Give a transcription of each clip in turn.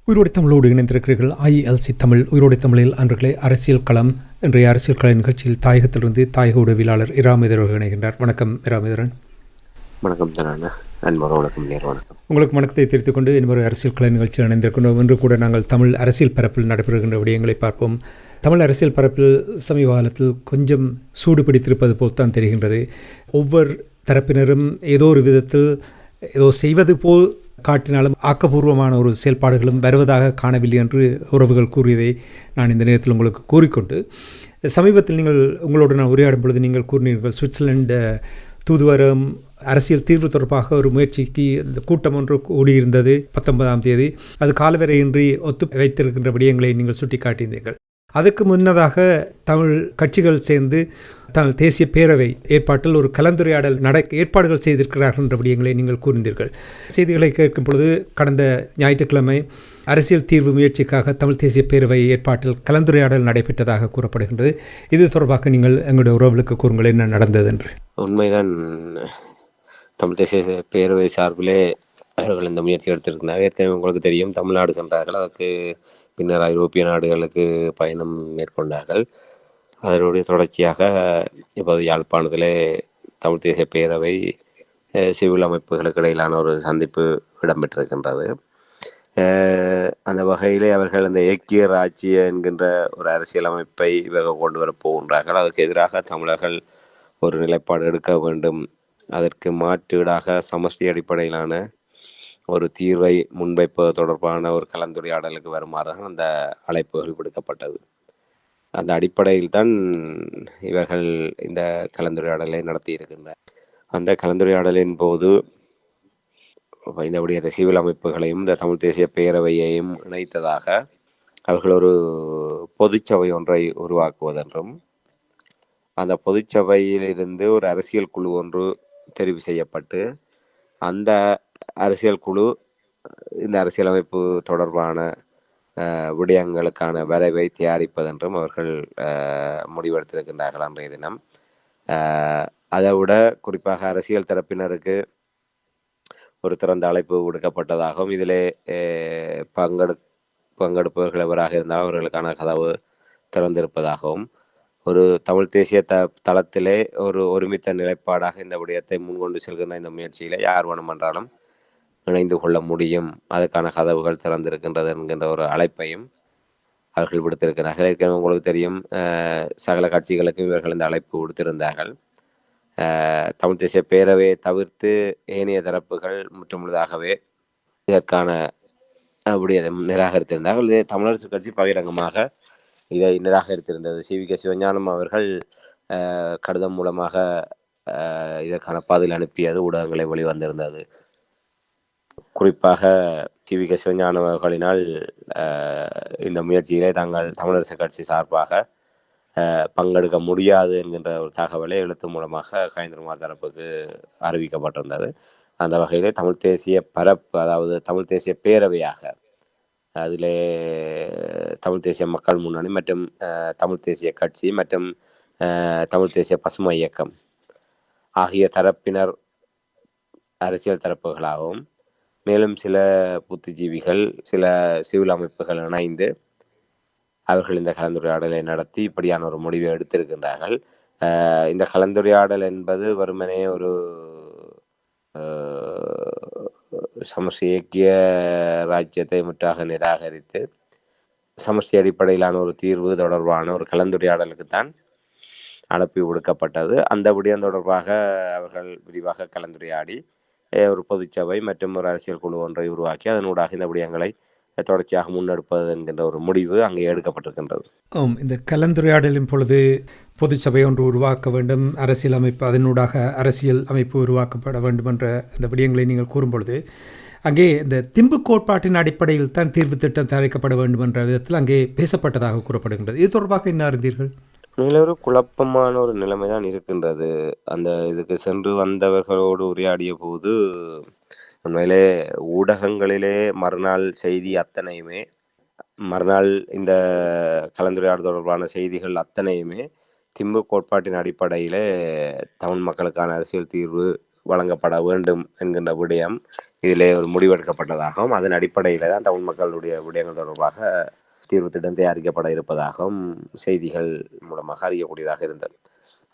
உயிரோடை தமிழோடு இணைந்திருக்கிறீர்கள். IELC தமிழ் உயிரோடை தமிழில் அன்றுகளே அரசியல் களம். இன்றைய அரசியல் கள நிகழ்ச்சியில் தாயகத்திலிருந்து தாயக உடவியலாளர் இராமேதர் இணைகின்றார். வணக்கம் இராமேதரன். வணக்கம் தானே அன்பர் வணக்கம் நேர் வணக்கம். உங்களுக்கு வணக்கத்தை தெரிவித்துக் கொண்டு இன்னொரு அரசியல் கள நிகழ்ச்சியில் இணைந்திருக்கின்றோம். இன்று கூட நாங்கள் தமிழ் அரசியல் பரப்பில் நடைபெறுகின்ற விடயங்களை பார்ப்போம். தமிழ் அரசியல் பரப்பில் சமீப காலத்தில் கொஞ்சம் சூடு பிடித்திருப்பது போல் தான் தெரிகின்றது. ஒவ்வொரு தரப்பினரும் ஏதோ ஒரு விதத்தில் ஏதோ செய்வது போல் காட்டினாலும் ஆக்கப்பூர்வமான ஒரு செயல்பாடுகளும் வருவதாக காணவில்லை என்று உறவுகள் கூறியதை நான் இந்த நேரத்தில் உங்களுக்கு கூறிக்கொண்டு, சமீபத்தில் உங்களோடு நான் உரையாடும் பொழுது நீங்கள் கூறினீர்கள் சுவிட்சர்லாந்து தூதுவரம் அரசியல் தீர்வு தொடர்பாக ஒரு முயற்சிக்கு இந்த கூட்டம் ஒன்று கூடியிருந்தது 19ஆம் தேதி. அது காலவரையின்றி ஒத்து வைத்திருக்கின்ற விடயங்களை நீங்கள் சுட்டி காட்டியிருந்தீர்கள். அதற்கு முன்னதாக தமிழ் கட்சிகள் சேர்ந்து தமிழ் தேசிய பேரவை ஏற்பாட்டில் ஒரு கலந்துரையாடல் ஏற்பாடுகள் செய்திருக்கிறார்கள் என்ற விடயங்களை நீங்கள் கூறினீர்கள். செய்திகளை கேட்கும் பொழுது கடந்த ஞாயிற்றுக்கிழமை அரசியல் தீர்வு முயற்சிக்காக தமிழ் தேசிய பேரவை ஏற்பாட்டில் கலந்துரையாடல் நடைபெற்றதாக கூறப்படுகின்றது. இது தொடர்பாக நீங்கள் எங்களுடைய உறவுகளுக்கு கூறுங்கள், என்ன நடந்தது என்று. உண்மைதான். தமிழ் தேசிய பேரவை சார்பிலே அவர்கள் இந்த முயற்சி எடுத்திருக்கிறார்கள். ஏற்கனவே உங்களுக்கு தெரியும், தமிழ்நாடு சென்றார்கள். அதற்கு பின்னர் ஐரோப்பிய நாடுகளுக்கு பயணம் மேற்கொண்டார்கள். அதனுடைய தொடர்ச்சியாக இப்போது யாழ்ப்பாணத்திலே தமிழ் தேசிய பேரவை சிவில் அமைப்புகளுக்கு இடையிலான ஒரு சந்திப்பு இடம்பெற்றிருக்கின்றது. அந்த வகையிலே அவர்கள் அந்த ஏக்கிய ராஜ்ய என்கின்ற ஒரு அரசியல் அமைப்பை கொண்டு வரப் போகின்றார்கள். அதுக்கு எதிராக தமிழர்கள் ஒரு நிலைப்பாடு எடுக்க வேண்டும். அதற்கு மாற்றீடாக சமஷ்டி அடிப்படையிலான ஒரு தீர்வை முன்வைப்பது தொடர்பான ஒரு கலந்துரையாடலுக்கு வருமாறு அந்த அழைப்புகள் விடுக்கப்பட்டது. அந்த அடிப்படையில் தான் இவர்கள் இந்த கலந்துரையாடலை நடத்தியிருக்கின்றனர். அந்த கலந்துரையாடலின் போது இந்த விடயத்தை சிவில் அமைப்புகளையும் இந்த தமிழ் தேசிய பேரவையையும் இணைத்ததாக அவர்கள் ஒரு பொதுச்சபை ஒன்றை உருவாக்குவதென்றும், அந்த பொதுச்சபையிலிருந்து ஒரு அரசியல் குழு ஒன்று தெரிவு செய்யப்பட்டு அந்த அரசியல் குழு இந்த அரசியலமைப்பு தொடர்பான விடயங்களுக்கான வரைவை தயாரிப்பதென்றும் அவர்கள் முடிவெடுத்திருக்கின்றார்கள் அன்றைய தினம். அதை விட குறிப்பாக அரசியல் தரப்பினருக்கு ஒரு திறந்த அழைப்பு விடுக்கப்பட்டதாகவும், இதிலே பங்கெடுப்பவர்கள் எவராக இருந்தாலும் அவர்களுக்கான கதவு திறந்திருப்பதாகவும், ஒரு தமிழ் தேசிய தளத்திலே ஒரு ஒருமித்த நிலைப்பாடாக இந்த விடயத்தை முன்கொண்டு செல்கின்ற இந்த முயற்சியிலே யார் வேணுமென்றாலும் இணைந்து கொள்ள முடியும், அதுக்கான கதவுகள் திறந்திருக்கின்றது என்கின்ற ஒரு அழைப்பையும் அவர்கள் விடுத்திருக்கிறார்கள். ஏற்கனவே உங்களுக்கு தெரியும், சகல கட்சிகளுக்கும் இவர்கள் இந்த அழைப்பு விடுத்திருந்தார்கள். தமிழ் தேசிய பேரவையை தவிர்த்து ஏனைய தரப்புகள் முற்றுமுழுதாகவே இதற்கான விடயத்தை நிராகரித்திருந்தார்கள். இதே தமிழரசு கட்சி பகிரங்கமாக இதை நிராகரித்திருந்தது. CVK சிவஞானம் அவர்கள் கடிதம் மூலமாக இதற்கான பதில் அனுப்பியது ஊடகங்களை வெளிவந்திருந்தது. குறிப்பாக CVK சிவஞானம் அவர்களினால் இந்த முயற்சியிலே தாங்கள் தமிழரசு கட்சி சார்பாக பங்கெடுக்க முடியாது என்கின்ற ஒரு தகவலை எழுத்து மூலமாக கயந்திரகுமார் தரப்புக்கு அறிவிக்கப்பட்டிருந்தது. அந்த வகையிலே தமிழ் தேசிய பரப்பு, அதாவது தமிழ் தேசிய பேரவையாக அதிலே தமிழ் தேசிய மக்கள் முன்னணி மற்றும் தமிழ் தேசிய கட்சி மற்றும் தமிழ் தேசிய பசுமை இயக்கம் ஆகிய தரப்பினர் அரசியல் தரப்புகளாகவும், மேலும் சில புத்திஜீவிகள், சில சிவில் அமைப்புகள் இணைந்து அவர்கள் இந்த கலந்துரையாடலை நடத்தி இப்படியான ஒரு முடிவை எடுத்திருக்கின்றார்கள். இந்த கலந்துரையாடல் என்பது வெறுமனே ஒரு சமஷ்டி ஏக்கிய ராஜ்யத்தை முற்றாக நிராகரித்து சமஷ்டி அடிப்படையிலான ஒரு தீர்வு தொடர்பான ஒரு கலந்துரையாடலுக்கு தான் அனுப்பி விடுக்கப்பட்டது. அந்த விடயம் தொடர்பாக அவர்கள் விரிவாக கலந்துரையாடி ஒரு பொதுச்சபை மற்றும் ஒரு அரசியல் குழு ஒன்றை உருவாக்கி அதனூடாக இந்த விடயங்களை தொடர்ச்சியாக முன்னெடுப்பது என்கின்ற ஒரு முடிவு அங்கே எடுக்கப்பட்டிருக்கின்றது. இந்த கலந்துரையாடலின் பொழுது பொதுச்சபை ஒன்று உருவாக்க வேண்டும், அரசியல் அமைப்பு, அதனூடாக அரசியல் அமைப்பு உருவாக்கப்பட வேண்டும் என்ற இந்த விடயங்களை நீங்கள் கூறும்பொழுது, அங்கே இந்த திம்பு கோட்பாட்டின் அடிப்படையில் தான் தீர்வு திட்டம் தயாரிக்கப்பட வேண்டும் என்ற விதத்தில் அங்கே பேசப்பட்டதாக கூறப்படுகின்றது. இது தொடர்பாக என்ன அறிந்தீர்கள்? ஒரு குழப்பமான ஒரு நிலைமை தான் இருக்கின்றது. அந்த இதுக்கு சென்று வந்தவர்களோடு உரையாடிய போது உண்மையிலே ஊடகங்களிலே மறுநாள் செய்தி அத்தனையுமே, மறுநாள் இந்த கலந்துரையாடல் தொடர்பான செய்திகள் அத்தனையுமே திம்பு கோட்பாட்டின் அடிப்படையிலே தமிழ் மக்களுக்கான அரசியல் தீர்வு வழங்கப்பட வேண்டும் என்கின்ற விடயம் இதிலே ஒரு முடிவெடுக்கப்பட்டதாகவும் அதன் அடிப்படையில தான் தமிழ் மக்களுடைய விடயங்கள் தொடர்பாக தீர்வு திட்டம் தயாரிக்கப்பட இருப்பதாகவும் செய்திகள் மூலமாக அறியக்கூடியதாக இருந்தது.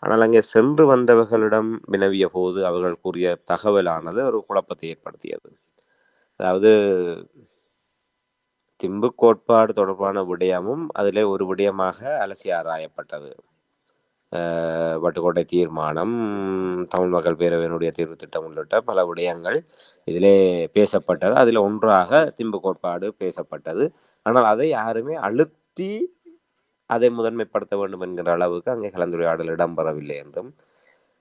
ஆனால் அங்கே சென்று வந்தவர்களிடம் வினவிய போது அவர்கள் கூறிய தகவலானது ஒரு குழப்பத்தை ஏற்படுத்தியது. அதாவது திம்பு கோட்பாடு தொடர்பான விடயமும் அதிலே ஒரு விடயமாக அலசி ஆராயப்பட்டது. வட்டுக்கோட்டை தீர்மானம், தமிழ் மக்கள் பேரவையினுடைய தீர்வு திட்டம் உள்ளிட்ட பல விடயங்கள் இதிலே பேசப்பட்டது. அதில் ஒன்றாக திம்பு கோட்பாடு பேசப்பட்டது. ஆனால் அதை யாருமே அழுத்தி அதை முதன்மைப்படுத்த வேண்டும் என்கிற அளவுக்கு அங்கே கலந்துரையாடல் இடம்பெறவில்லை என்றும்,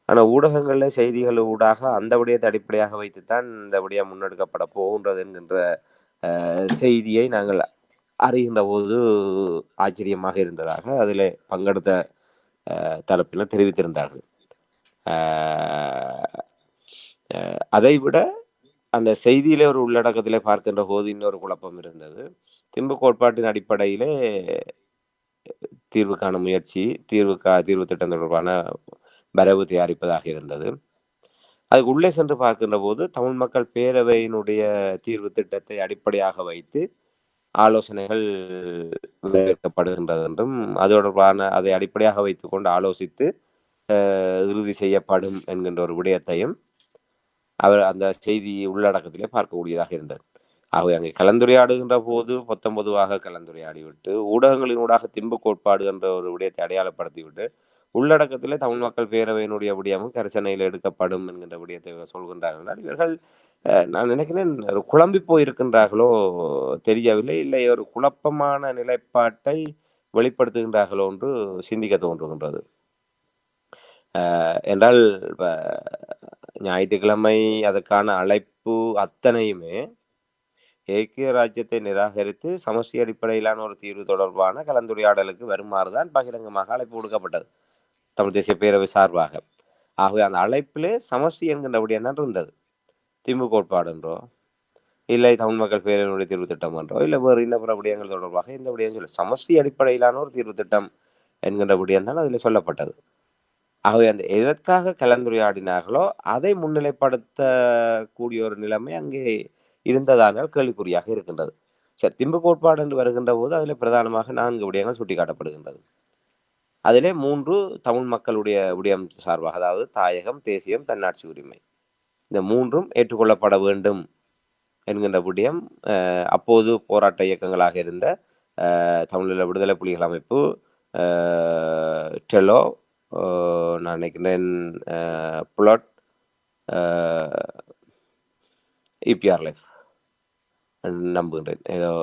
ஆனால் ஊடகங்களில் செய்திகள் ஊடாக அந்த விடயத்தை அடிப்படையாக வைத்துத்தான் இந்த விடயம் முன்னெடுக்கப்பட போகின்றது என்கின்ற செய்தியை நாங்கள் அறிகின்ற போது ஆச்சரியமாக இருந்ததாக அதில் பங்கெடுத்த தரப்பினர் தெரிவித்திருந்தார்கள். அதை விட அந்த செய்தியிலே ஒரு உள்ளடக்கத்திலே பார்க்கின்ற போது இன்னொரு குழப்பம் இருந்தது. திம்பு கோட்பாட்டின் அடிப்படையிலே தீர்வுக்கான முயற்சி, தீர்வு திட்டம் தொடர்பான வரைவு தயாரிப்பதாக இருந்தது. அதுக்கு உள்ளே சென்று பார்க்கின்ற போது தமிழ் மக்கள் பேரவையினுடைய தீர்வு திட்டத்தை அடிப்படையாக வைத்து ஆலோசனைகள் நிறைவேற்றப்படுகின்றது என்றும், அது தொடர்பான அதை அடிப்படையாக வைத்துக்கொண்டு ஆலோசித்து இறுதி செய்யப்படும் என்கின்ற ஒரு விடயத்தையும் அவர் அந்த செய்தி உள்ளடக்கத்திலே பார்க்கக்கூடியதாக இருந்தது. ஆகவே அங்கே கலந்துரையாடுகின்ற போது பொதுவாக கலந்துரையாடிவிட்டு ஊடகங்களினூடாக திம்பு கோட்பாடு என்ற ஒரு விடயத்தை அடையாளப்படுத்திவிட்டு உள்ளடக்கத்திலே தமிழ் மக்கள் பேரவையினுடைய விடயமும் கரிசனையில் எடுக்கப்படும் என்கின்ற விடயத்தை சொல்கின்றார்கள். இவர்கள் நான் நினைக்கிறேன் குழம்பி போயிருக்கின்றார்களோ தெரியவில்லை, இல்லை ஒரு குழப்பமான நிலைப்பாட்டை வெளிப்படுத்துகின்றார்களோ என்று சிந்திக்க தோன்றுகின்றது. என்றால் ஞாயிற்றுக்கிழமை அதற்கான அழைப்பு அத்தனையுமே ஐக்கிய ராஜ்யத்தை நிராகரித்து சமஷ்டி அடிப்படையிலான ஒரு தீர்வு தொடர்பான கலந்துரையாடலுக்கு வருமாறுதான் பகிரங்கமாக அழைப்பு கொடுக்கப்பட்டது தமிழ் தேசிய பேரவை சார்பாக. ஆகவே அந்த அழைப்பிலே சமஷ்டி என்கின்ற விடயம் தான் இருந்தது. திம்பு கோட்பாடு என்றோ இல்லை தமிழ் மக்கள் பேரவையினுடைய தீர்வு திட்டம் என்றோ இல்லை வேறு இன்னபிற விடயங்கள் தொடர்பாக இந்த விடயம் சொல்ல சமஷ்டி அடிப்படையிலான ஒரு தீர்வு திட்டம் என்கின்ற விடயம் தான் அதில் சொல்லப்பட்டது. ஆகவே அந்த எதற்காக கலந்துரையாடினார்களோ அதை முன்னிலைப்படுத்தக்கூடிய ஒரு நிலைமை அங்கே இருந்ததானால் கேள்விக்குறியாக இருக்கின்றது. சரி, திம்பு கோட்பாடு என்று வருகின்ற போது அதில் பிரதானமாக 4 விடயங்கள் சுட்டிக்காட்டப்படுகின்றது. அதிலே 3 தமிழ் மக்களுடைய விடயம் சார்பாக, அதாவது தாயகம், தேசியம், தன்னாட்சி உரிமை, இந்த 3ம் ஏற்றுக்கொள்ளப்பட வேண்டும் என்கின்ற விடயம் அப்போது போராட்ட இயக்கங்களாக இருந்த தமிழீழ விடுதலை புலிகள் அமைப்பு, டெலோ, நான் நினைக்கிறேன் புலட், இபிஆர் லைஃப் நம்புகின்றேன், ஏதோ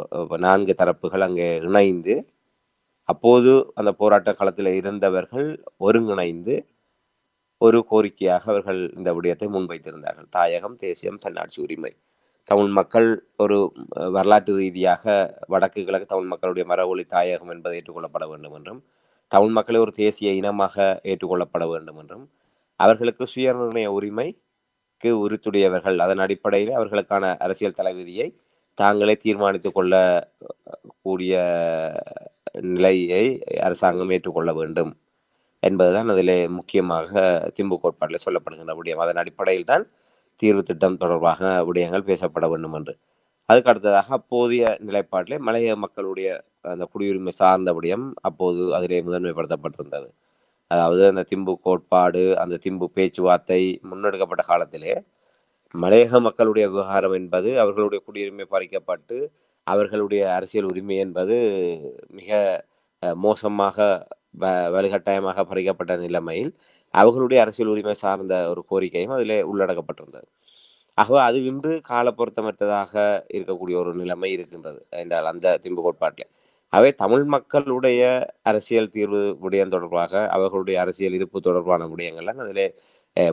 4 தரப்புகள் அங்கே இணைந்து அப்போது அந்த போராட்ட களத்தில் இருந்தவர்கள் ஒருங்கிணைந்து ஒரு கோரிக்கையாக அவர்கள் இந்த விடயத்தை முன்வைத்திருந்தார்கள். தாயகம், தேசியம், தன்னாட்சி உரிமை. தமிழ் மக்கள் ஒரு வரலாற்று ரீதியாக வடக்கு கிழக்கு தமிழ் மக்களுடைய மரபொழி தாயகம் என்பது ஏற்றுக்கொள்ளப்பட வேண்டும் என்றும், தமிழ் மக்களை ஒரு தேசிய இனமாக ஏற்றுக்கொள்ளப்பட வேண்டும் என்றும், அவர்களுக்கு சுயநிர்ணய உரிமைக்கு உரித்துடையவர்கள், அதன் அடிப்படையில் அவர்களுக்கான அரசியல் தலைவிதியை தாங்களே தீர்மானித்துக் கொள்ள கூடிய நிலையை அரசாங்கம் ஏற்றுக்கொள்ள வேண்டும் என்பதுதான் அதிலே முக்கியமாக திம்பு கோட்பாட்டில் சொல்லப்படுகின்ற விடயம். அதன் அடிப்படையில் தான் தீர்வு திட்டம் தொடர்பாக விடயங்கள் பேசப்பட வேண்டும் என்று. அதுக்கு அடுத்ததாக அப்போதைய நிலைப்பாட்டிலே மலைய மக்களுடைய அந்த குடியுரிமை சார்ந்த விடயம் அப்போது அதிலே முதன்மைப்படுத்தப்பட்டிருந்தது. அதாவது அந்த திம்பு கோட்பாடு, அந்த திம்பு பேச்சுவார்த்தை முன்னெடுக்கப்பட்ட காலத்திலே மலையக மக்களுடைய விவகாரம் என்பது அவர்களுடைய குடியுரிமை பறிக்கப்பட்டு அவர்களுடைய அரசியல் உரிமை என்பது மிக மோசமாக வலுக்கட்டாயமாக பறிக்கப்பட்ட நிலைமையில் அவர்களுடைய அரசியல் உரிமை சார்ந்த ஒரு கோரிக்கையும் அதிலே உள்ளடக்கப்பட்டிருந்தது. ஆகவே அது இன்று கால பொருத்தமற்றதாக இருக்கக்கூடிய ஒரு நிலைமை இருக்கின்றது என்றால் அந்த திம்பு கோட்பாட்டில். ஆகவே தமிழ் மக்களுடைய அரசியல் தீர்வு விடயம் தொடர்பாக அவர்களுடைய அரசியல் இருப்பு தொடர்பான விடயங்கள்லாம் அதிலே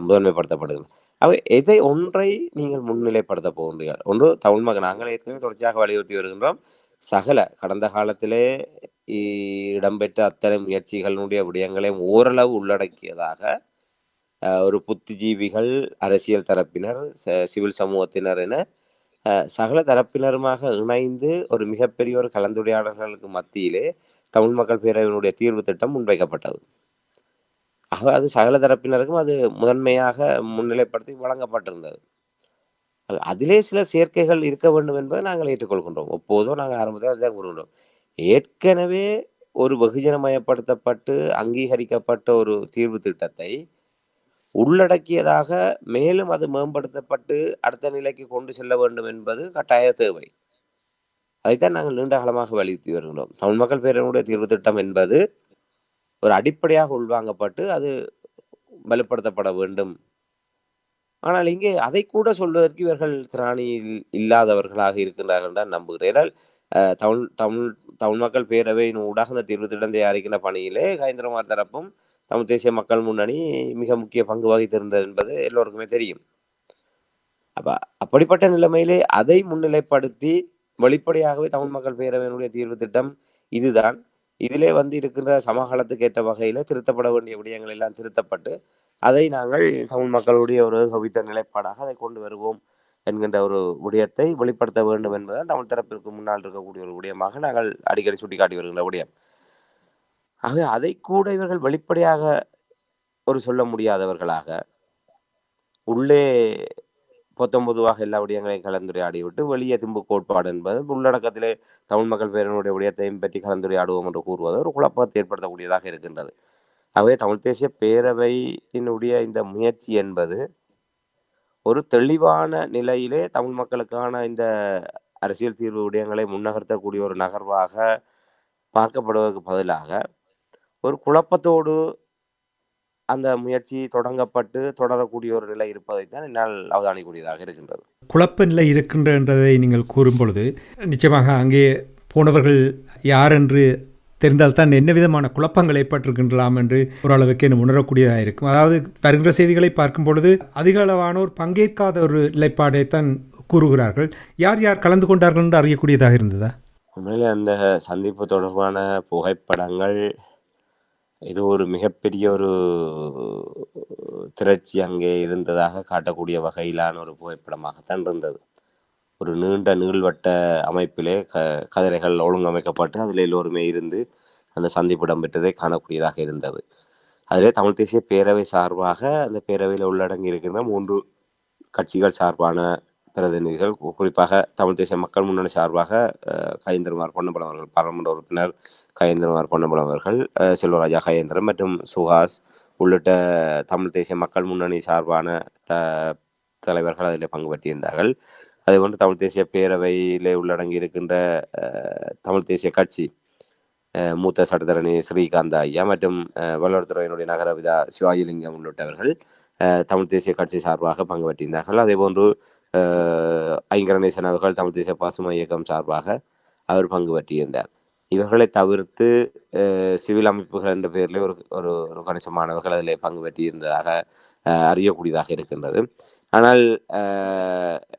முதன்மைப்படுத்தப்படுகிறது. அவை எதை ஒன்றை நீங்கள் முன்னிலைப்படுத்த போகின்றீர்கள்? ஒன்று தமிழ் மக்கள், நாங்கள் ஏற்கனவே தொடர்ச்சியாக வலியுறுத்தி வருகின்றோம், சகல கடந்த காலத்திலே இடம்பெற்ற அத்தனை முயற்சிகளுடைய விடயங்களையும் ஓரளவு உள்ளடக்கியதாக ஒரு புத்திஜீவிகள், அரசியல் தரப்பினர், சிவில் சமூகத்தினர் என சகல தரப்பினருமாக இணைந்து ஒரு மிகப்பெரிய ஒரு கலந்துரையாடல்களுக்கு மத்தியிலே தமிழ் மக்கள் பேரவையினுடைய தீர்வு திட்டம் முன்வைக்கப்பட்டது. ஆக அது சகல தரப்பினருக்கும் அது முதன்மையாக முன்னிலைப்படுத்தி வழங்கப்பட்டிருந்தது. அதிலே சில சேர்க்கைகள் இருக்க வேண்டும் என்பதை நாங்கள் ஏற்றுக்கொள்கின்றோம். எப்போதும் நாங்கள் ஆரம்பத்தில் அதுதான் கூறுகின்றோம். ஏற்கனவே ஒரு வெகுஜனமயப்படுத்தப்பட்டு அங்கீகரிக்கப்பட்ட ஒரு தீர்வு திட்டத்தை உள்ளடக்கியதாக மேலும் அது மேம்படுத்தப்பட்டு அடுத்த நிலைக்கு கொண்டு செல்ல வேண்டும் என்பது கட்டாய தேவை. அதைத்தான் நாங்கள் நீண்ட காலமாக வலியுறுத்தி வருகிறோம். தமிழ் மக்கள் பேரவையினுடைய தீர்வு திட்டம் என்பது ஒரு அடிப்படையாக உள்வாங்கப்பட்டு அது வலுப்படுத்தப்பட வேண்டும். ஆனால் இங்கே அதைக்கூட சொல்வதற்கு இவர்கள் திராணி இல்லாதவர்களாக இருக்கின்றார்கள் என்று தான் நம்புகிறேன். ஏனால் தமிழ் தமிழ் தமிழ் மக்கள் பேரவையின் ஊடாக அந்த தீர்வு திட்டம் தயாரிக்கின்ற பணியிலே கஜேந்திரகுமார் தரப்பும் தமிழ் தேசிய மக்கள் முன்னணி மிக முக்கிய பங்கு வகித்திருந்தது என்பது எல்லோருக்குமே தெரியும். அப்ப அப்படிப்பட்ட நிலைமையிலே அதை முன்னிலைப்படுத்தி வெளிப்படையாகவே தமிழ் மக்கள் பேரவையினுடைய தீர்வு திட்டம் இதுதான். இதிலே இருக்கின்ற சமகாலத்துக்கு ஏற்ற வகையில திருத்தப்பட வேண்டிய விடயங்கள் எல்லாம் திருத்தப்பட்டு அதை நாங்கள் தமிழ் மக்களுடைய ஒரு கவித்த நிலைப்பாடாக அதை கொண்டு வருவோம் என்கின்ற ஒரு விடயத்தை வெளிப்படுத்த வேண்டும் என்பதுதான் தமிழ் தரப்பிற்கு முன்னால் இருக்கக்கூடிய ஒரு விடயமாக நாங்கள் அடிக்கடி சுட்டிக்காட்டி வருகின்ற விடயம். ஆக அதை கூட இவர்கள் வெளிப்படையாக ஒரு சொல்ல முடியாதவர்களாக உள்ளே பொதுவாக எல்லா விடயங்களையும் கலந்துரையாடி விட்டு வெளியே திம்பு கோட்பாடு என்பது உள்ளடக்கத்திலே தமிழ் மக்கள் பேரனுடைய விடயத்தையும் பற்றி கலந்துரையாடுவோம் என்று கூறுவது ஒரு குழப்பத்தை ஏற்படுத்தக்கூடியதாக இருக்கின்றது. ஆகவே தமிழ் தேசிய பேரவையினுடைய இந்த முயற்சி என்பது ஒரு தெளிவான நிலையிலே தமிழ் மக்களுக்கான இந்த அரசியல் தீர்வு விடயங்களை முன்னகர்த்தக்கூடிய ஒரு நகர்வாக பார்க்கப்படுவதற்கு பதிலாக ஒரு குழப்பத்தோடு அந்த முயற்சி தொடங்கப்பட்டு தொடரக்கூடிய ஒரு நிலை இருப்பதைத்தான் என்னால் அவதானிக்கூடியதாக இருக்கின்றது. குழப்ப நிலை இருக்கின்றதை நீங்கள் கூறும் பொழுது நிச்சயமாக அங்கே போனவர்கள் யார் என்று தெரிந்தால்தான் என்ன விதமான குழப்பங்கள் ஏற்பட்டிருக்கின்றலாம் என்று ஓரளவுக்கு என்ன உணரக்கூடியதாக இருக்கும். அதாவது வருகின்ற செய்திகளை பார்க்கும் பொழுது அதிக அளவானோர் பங்கேற்காத ஒரு நிலைப்பாடைத்தான் கூறுகிறார்கள். யார் யார் கலந்து கொண்டார்கள் என்று அறியக்கூடியதாக இருந்ததா? உண்மையிலே அந்த சந்திப்பு தொடர்பான புகைப்படங்கள் இது ஒரு மிகப்பெரிய ஒரு திரட்சி அங்கே இருந்ததாக காட்டக்கூடிய வகையிலான ஒரு புகைப்படமாகத்தான் இருந்தது. ஒரு நீண்ட நீள்வட்ட அமைப்பிலே கதிரைகள் ஒழுங்கமைக்கப்பட்டு அதில் எல்லோருமே இருந்து அந்த சந்திப்பு இடம்பெற்றதை காணக்கூடியதாக இருந்தது. அதிலே தமிழ் தேசிய பேரவை சார்பாக அந்த பேரவையில் உள்ளடங்கி இருக்கின்ற 3 கட்சிகள் சார்பான பிரதிநிதிகள், குறிப்பாக தமிழ் தேசிய மக்கள் முன்னணி சார்பாக கஜேந்திரகுமார் பொன்னம்பலம் அவர்கள், பாராளுமன்ற உறுப்பினர் கஜேந்திரகுமார் பொன்னம்பலம் அவர்கள், செல்வராஜா கஜேந்திரன் மற்றும் சுஹாஸ் உள்ளிட்ட தமிழ் தேசிய மக்கள் முன்னணி சார்பான தலைவர்கள் அதில் பங்கு பெற்றிருந்தார்கள். அதேபோன்று தமிழ் தேசிய பேரவையிலே உள்ளடங்கி இருக்கின்ற தமிழ் தேசிய கட்சி மூத்த சட்டத்தரணி ஸ்ரீகாந்த் ஐயா மற்றும் வல்லுறவுத்துறையினுடைய நகரவிதா சிவாஜிலிங்கம் உள்ளிட்டவர்கள் தமிழ் தேசிய கட்சி சார்பாக பங்கு பெற்றிருந்தார்கள். அதே போன்று ஐங்கரநேசன் அவர்கள் தமிழ் தேசிய பசுமை இயக்கம் சார்பாக அவர் பங்கு பெற்றிருந்தார். இவர்களை தவிர்த்து சிவில் அமைப்புகள் என்ற பெயரிலே ஒரு கணிசமானவர்கள் அதில் பங்கு பெற்றிருந்ததாக அறியக்கூடியதாக இருக்கின்றது. ஆனால்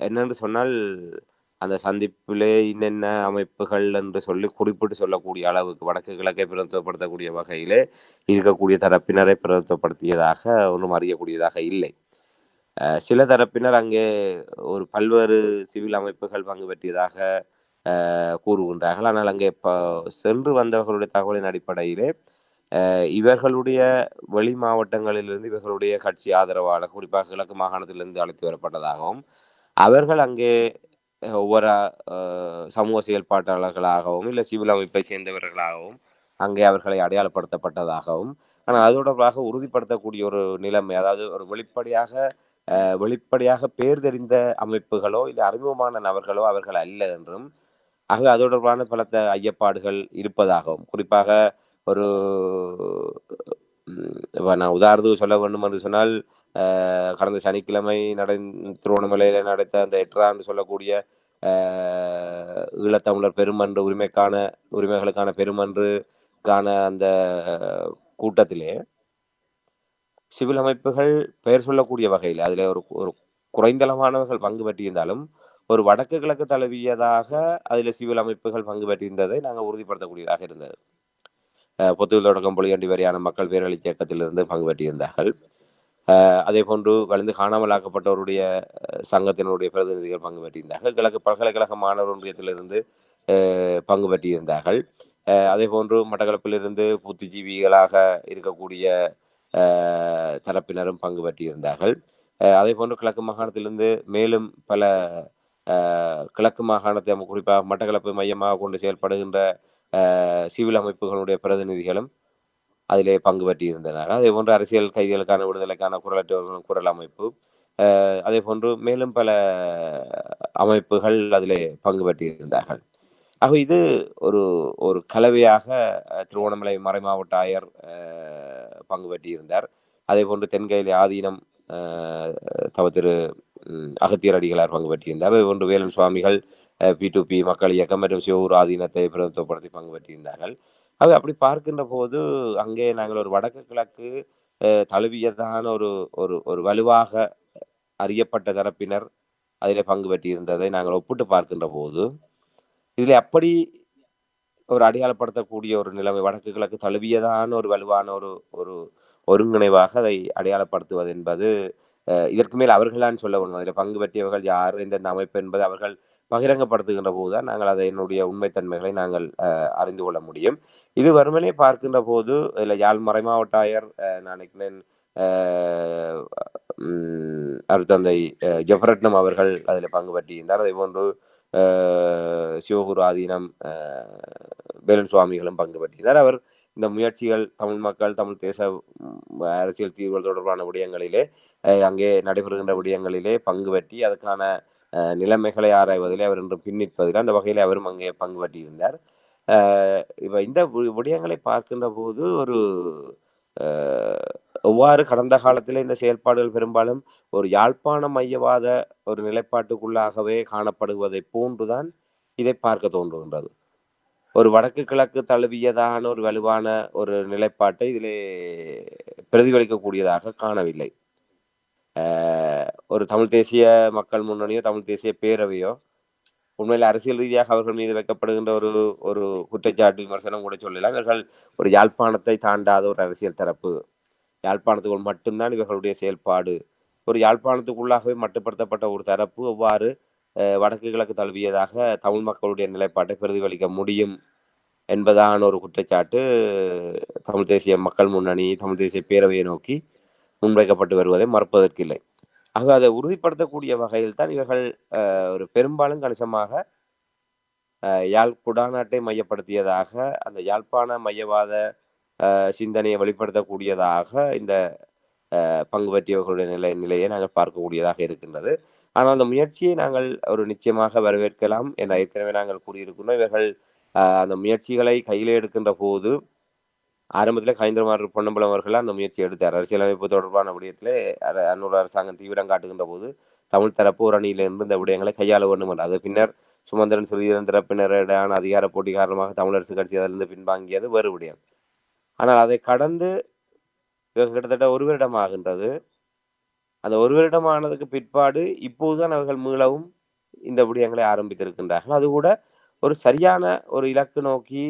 என்னென்று சொன்னால் அந்த சந்திப்பிலே இன்னென்ன அமைப்புகள் என்று சொல்லி குறிப்பிட்டு சொல்லக்கூடிய அளவுக்கு வடக்கு கிழக்கை பிரதித்துவப்படுத்தக்கூடிய வகையிலே இருக்கக்கூடிய தரப்பினரை பிரதித்துவப்படுத்தியதாக ஒன்றும் அறியக்கூடியதாக இல்லை. சில தரப்பினர் அங்கே ஒரு பல்வேறு சிவில் அமைப்புகள் பங்கு பெற்றியதாக கூறுகின்றார்கள். ஆனால் அங்கே சென்று வந்தவர்களுடைய தகவலின் அடிப்படையிலே இவர்களுடைய வெளி மாவட்டங்களிலிருந்து இவர்களுடைய கட்சி ஆதரவாளர், குறிப்பாக கிழக்கு மாகாணத்திலிருந்து அழைத்து வரப்பட்டதாகவும் அவர்கள் அங்கே ஒவ்வொரு சமூக செயல்பாட்டாளர்களாகவும் இல்லை சிவில் அமைப்பை சேர்ந்தவர்களாகவும் அங்கே அவர்களை அடையாளப்படுத்தப்பட்டதாகவும், ஆனால் அது தொடர்பாக உறுதிப்படுத்தக்கூடிய ஒரு நிலைமை, அதாவது ஒரு வெளிப்படையாக பேர் தெரிந்த அமைப்புகளோ இல்லை அறிமுகமான நபர்களோ அவர்கள் அல்ல என்றும், ஆக அது தொடர்பான பல ஐயப்பாடுகள் இருப்பதாகவும், குறிப்பாக ஒரு நான் உதாரணத்துக்கு சொல்ல வேண்டும் என்று சொன்னால் கடந்த சனிக்கிழமை திருவண்ணாமலையில நடத்த அந்த எட்ரான்னு சொல்லக்கூடிய ஈழத்தமிழர் பெருமன்று உரிமைகளுக்கான பெருமன்றுக்கான அந்த கூட்டத்திலே சிவில் அமைப்புகள் பெயர் சொல்லக்கூடிய வகையில் அதில் ஒரு குறைந்தளவானவர்கள் பங்கு பெற்றிருந்தாலும் ஒரு வடக்கு கிழக்கு தழுவியதாக அதில் சிவில் அமைப்புகள் பங்கு பெற்றிருந்ததை நாங்கள் உறுதிப்படுத்தக்கூடியதாக இருந்தது. பொத்துவில் தொடக்கம் பொலியண்டி வரையான மக்கள் பேரழிச்சி இயக்கத்திலிருந்து பங்கு பெற்றிருந்தார்கள். அதே போன்று கலந்து காணாமலாக்கப்பட்டவருடைய சங்கத்தினுடைய பிரதிநிதிகள் பங்கு பெற்றிருந்தார்கள். கிழக்கு பல்கலைக்கழக மாணவர் ஒன்றியத்திலிருந்து பங்கு பெற்றிருந்தார்கள். அதே போன்று மட்டக்களப்பிலிருந்து புத்திஜீவிகளாக இருக்கக்கூடிய தரப்பினரும் பங்கு பற்றியிருந்தார்கள். அதே போன்று கிழக்கு மாகாணத்திலிருந்து மேலும் பல கிழக்கு மாகாணத்தை குறிப்பாக மட்டக்களப்பை மையமாக கொண்டு செயல்படுகின்ற சிவில் அமைப்புகளுடைய பிரதிநிதிகளும் அதிலே பங்கு பற்றியிருந்தனர். அதே போன்று அரசியல் கைதிகளுக்கான விடுதலைக்கான குரலற்றவர்களும் குரல் அமைப்பு, அதே போன்று மேலும் பல அமைப்புகள் அதிலே பங்கு பற்றியிருந்தார்கள். ஆக இது ஒரு ஒரு கலவையாக திருவோணமலை மறைமாவட்ட ஆயர் பங்கு பற்றியிருந்தார். அதே போன்று தென்கையிலே ஆதீனம் தவ திரு அகத்தியர் அடிகளார் பங்கு பற்றியிருந்தார். அதே போன்று வேலன் சுவாமிகள் P2P மக்கள் இயக்கம் மற்றும் சிவூர் ஆதீனத்தை பிரதித்துவப்படுத்தி பங்கு பற்றியிருந்தார்கள். அது அப்படி பார்க்கின்ற போது அங்கே நாங்கள் ஒரு வடக்கு கிழக்கு தழுவியதான ஒரு ஒரு ஒரு வலுவாக அறியப்பட்ட தரப்பினர் அதிலே பங்கு பற்றியிருந்ததை நாங்கள் ஒப்பிட்டு பார்க்கின்ற போது இதில் அப்படி ஒரு அடையாளப்படுத்தக்கூடிய ஒரு நிலைமை வடக்கு கிழக்கு தழுவியதான ஒரு வலுவான ஒரு ஒரு ஒருங்கிணைவாக அதை அடையாளப்படுத்துவது என்பது இதற்கு மேல் அவர்களான் சொல்ல வேண்டும். அதில் பங்கு பற்றியவர்கள் யார், எந்தெந்த அமைப்பு என்பது அவர்கள் பகிரங்கப்படுத்துகின்ற போதுதான் நாங்கள் அதை என்னுடைய உண்மைத்தன்மைகளை நாங்கள் அறிந்து கொள்ள முடியும். இது வறுமனே பார்க்கின்ற போது இதில் யாழ் மறைமாவட்ட ஆயர் நான் நினைக்கிறேன் அருத்தந்தை ஜெஃபரட்னம் அவர்கள் அதில் பங்கு பற்றியிருந்தார். அதே போன்று சிவகுரு ஆதீனம் வேலன் சுவாமிகளும் பங்கு பற்றினார். அவர் இந்த முயற்சிகள் தமிழ் மக்கள் தமிழ் தேச அரசியல் தீர்வுகள் தொடர்பான விடயங்களிலே அங்கே நடைபெறுகின்ற விடயங்களிலே பங்கு பற்றி அதுக்கான நிலைமைகளை ஆராய்வதிலே அவர் இன்றும் பின்னிற்பதில் அந்த வகையில் அவரும் அங்கே பங்கு பற்றியிருந்தார். இப்போ இந்த விடயங்களை பார்க்கின்ற போது ஒரு எவ்வாறு கடந்த காலத்தில் இந்த செயல்பாடுகள் பெரும்பாலும் ஒரு யாழ்ப்பாண மையவாத ஒரு நிலைப்பாட்டுக்குள்ளாகவே காணப்படுவதை போன்றுதான் இதை பார்க்க தோன்றுகின்றது. ஒரு வடக்கு கிழக்கு தழுவியதான ஒரு வலுவான ஒரு நிலைப்பாட்டை இதிலே பிரதிபலிக்கக்கூடியதாக காணவில்லை. ஒரு தமிழ் தேசிய மக்கள் முன்னணியோ தமிழ் தேசிய பேரவையோ உண்மையில் அரசியல் ரீதியாக அவர்கள் மீது வைக்கப்படுகின்ற ஒரு ஒரு குற்றச்சாட்டு விமர்சனம் கூட சொல்லலாம். இவர்கள் ஒரு யாழ்ப்பாணத்தை தாண்டாத ஒரு அரசியல் தரப்பு, யாழ்ப்பாணத்துக்குள் மட்டும்தான் இவர்களுடைய செயல்பாடு, ஒரு யாழ்ப்பாணத்துக்குள்ளாகவே மட்டுப்படுத்தப்பட்ட ஒரு தரப்பு எவ்வாறு வடக்கு கிழக்கு தழுவியதாக தமிழ் மக்களுடைய நிலைப்பாட்டை பிரதிபலிக்க முடியும் என்பதான ஒரு குற்றச்சாட்டு தமிழ் தேசிய மக்கள் முன்னணி தமிழ் தேசிய பேரவையை நோக்கி முன்வைக்கப்பட்டு வருவதை மறுப்பதற்கில்லை. ஆக அதை உறுதிப்படுத்தக்கூடிய வகையில் தான் இவர்கள் ஒரு பெரும்பாலும் கணிசமாக யாழ் குடாநாட்டை மையப்படுத்தியதாக அந்த யாழ்ப்பாண மையவாத சிந்தனையை வெளிப்படுத்தக்கூடியதாக இந்த பங்கு பற்றியவர்களுடைய நிலையை நாங்கள் பார்க்கக்கூடியதாக இருக்கின்றது. ஆனால் அந்த முயற்சியை நாங்கள் ஒரு நிச்சயமாக வரவேற்கலாம் என்ற ஏற்கனவே நாங்கள் கூறியிருக்கிறோம். இவர்கள் அந்த முயற்சிகளை கையிலே எடுக்கின்ற போது ஆரம்பத்தில் கலைஞர் பொன்னம்பலம் அவர்கள் அந்த முயற்சி எடுத்தார். அரசியலமைப்பு தொடர்பான விடயத்திலே அன்னூர் அரசாங்கம் தீவிரம் காட்டுகின்ற போது தமிழ் தரப்பு ஒரு அணியிலிருந்து இந்த விடயங்களை கையாள வேண்டும் என்று அது பின்னர் சுமந்திரன் சிறிதரன் தரப்பினரிடையான அதிகார போட்டி காரணமாக தமிழரசு கட்சி அதிலிருந்து பின்வாங்கியது வேறு விடயம். ஆனால் அதை கடந்து கிட்டத்தட்ட ஒரு வருடம் ஆகின்றது. அந்த ஒரு வருடம் ஆனதுக்கு பிற்பாடு இப்போதுதான் அவர்கள் மீளவும் இந்த விடயங்களை ஆரம்பித்திருக்கின்றார்கள். அது கூட ஒரு சரியான ஒரு இலக்கு நோக்கி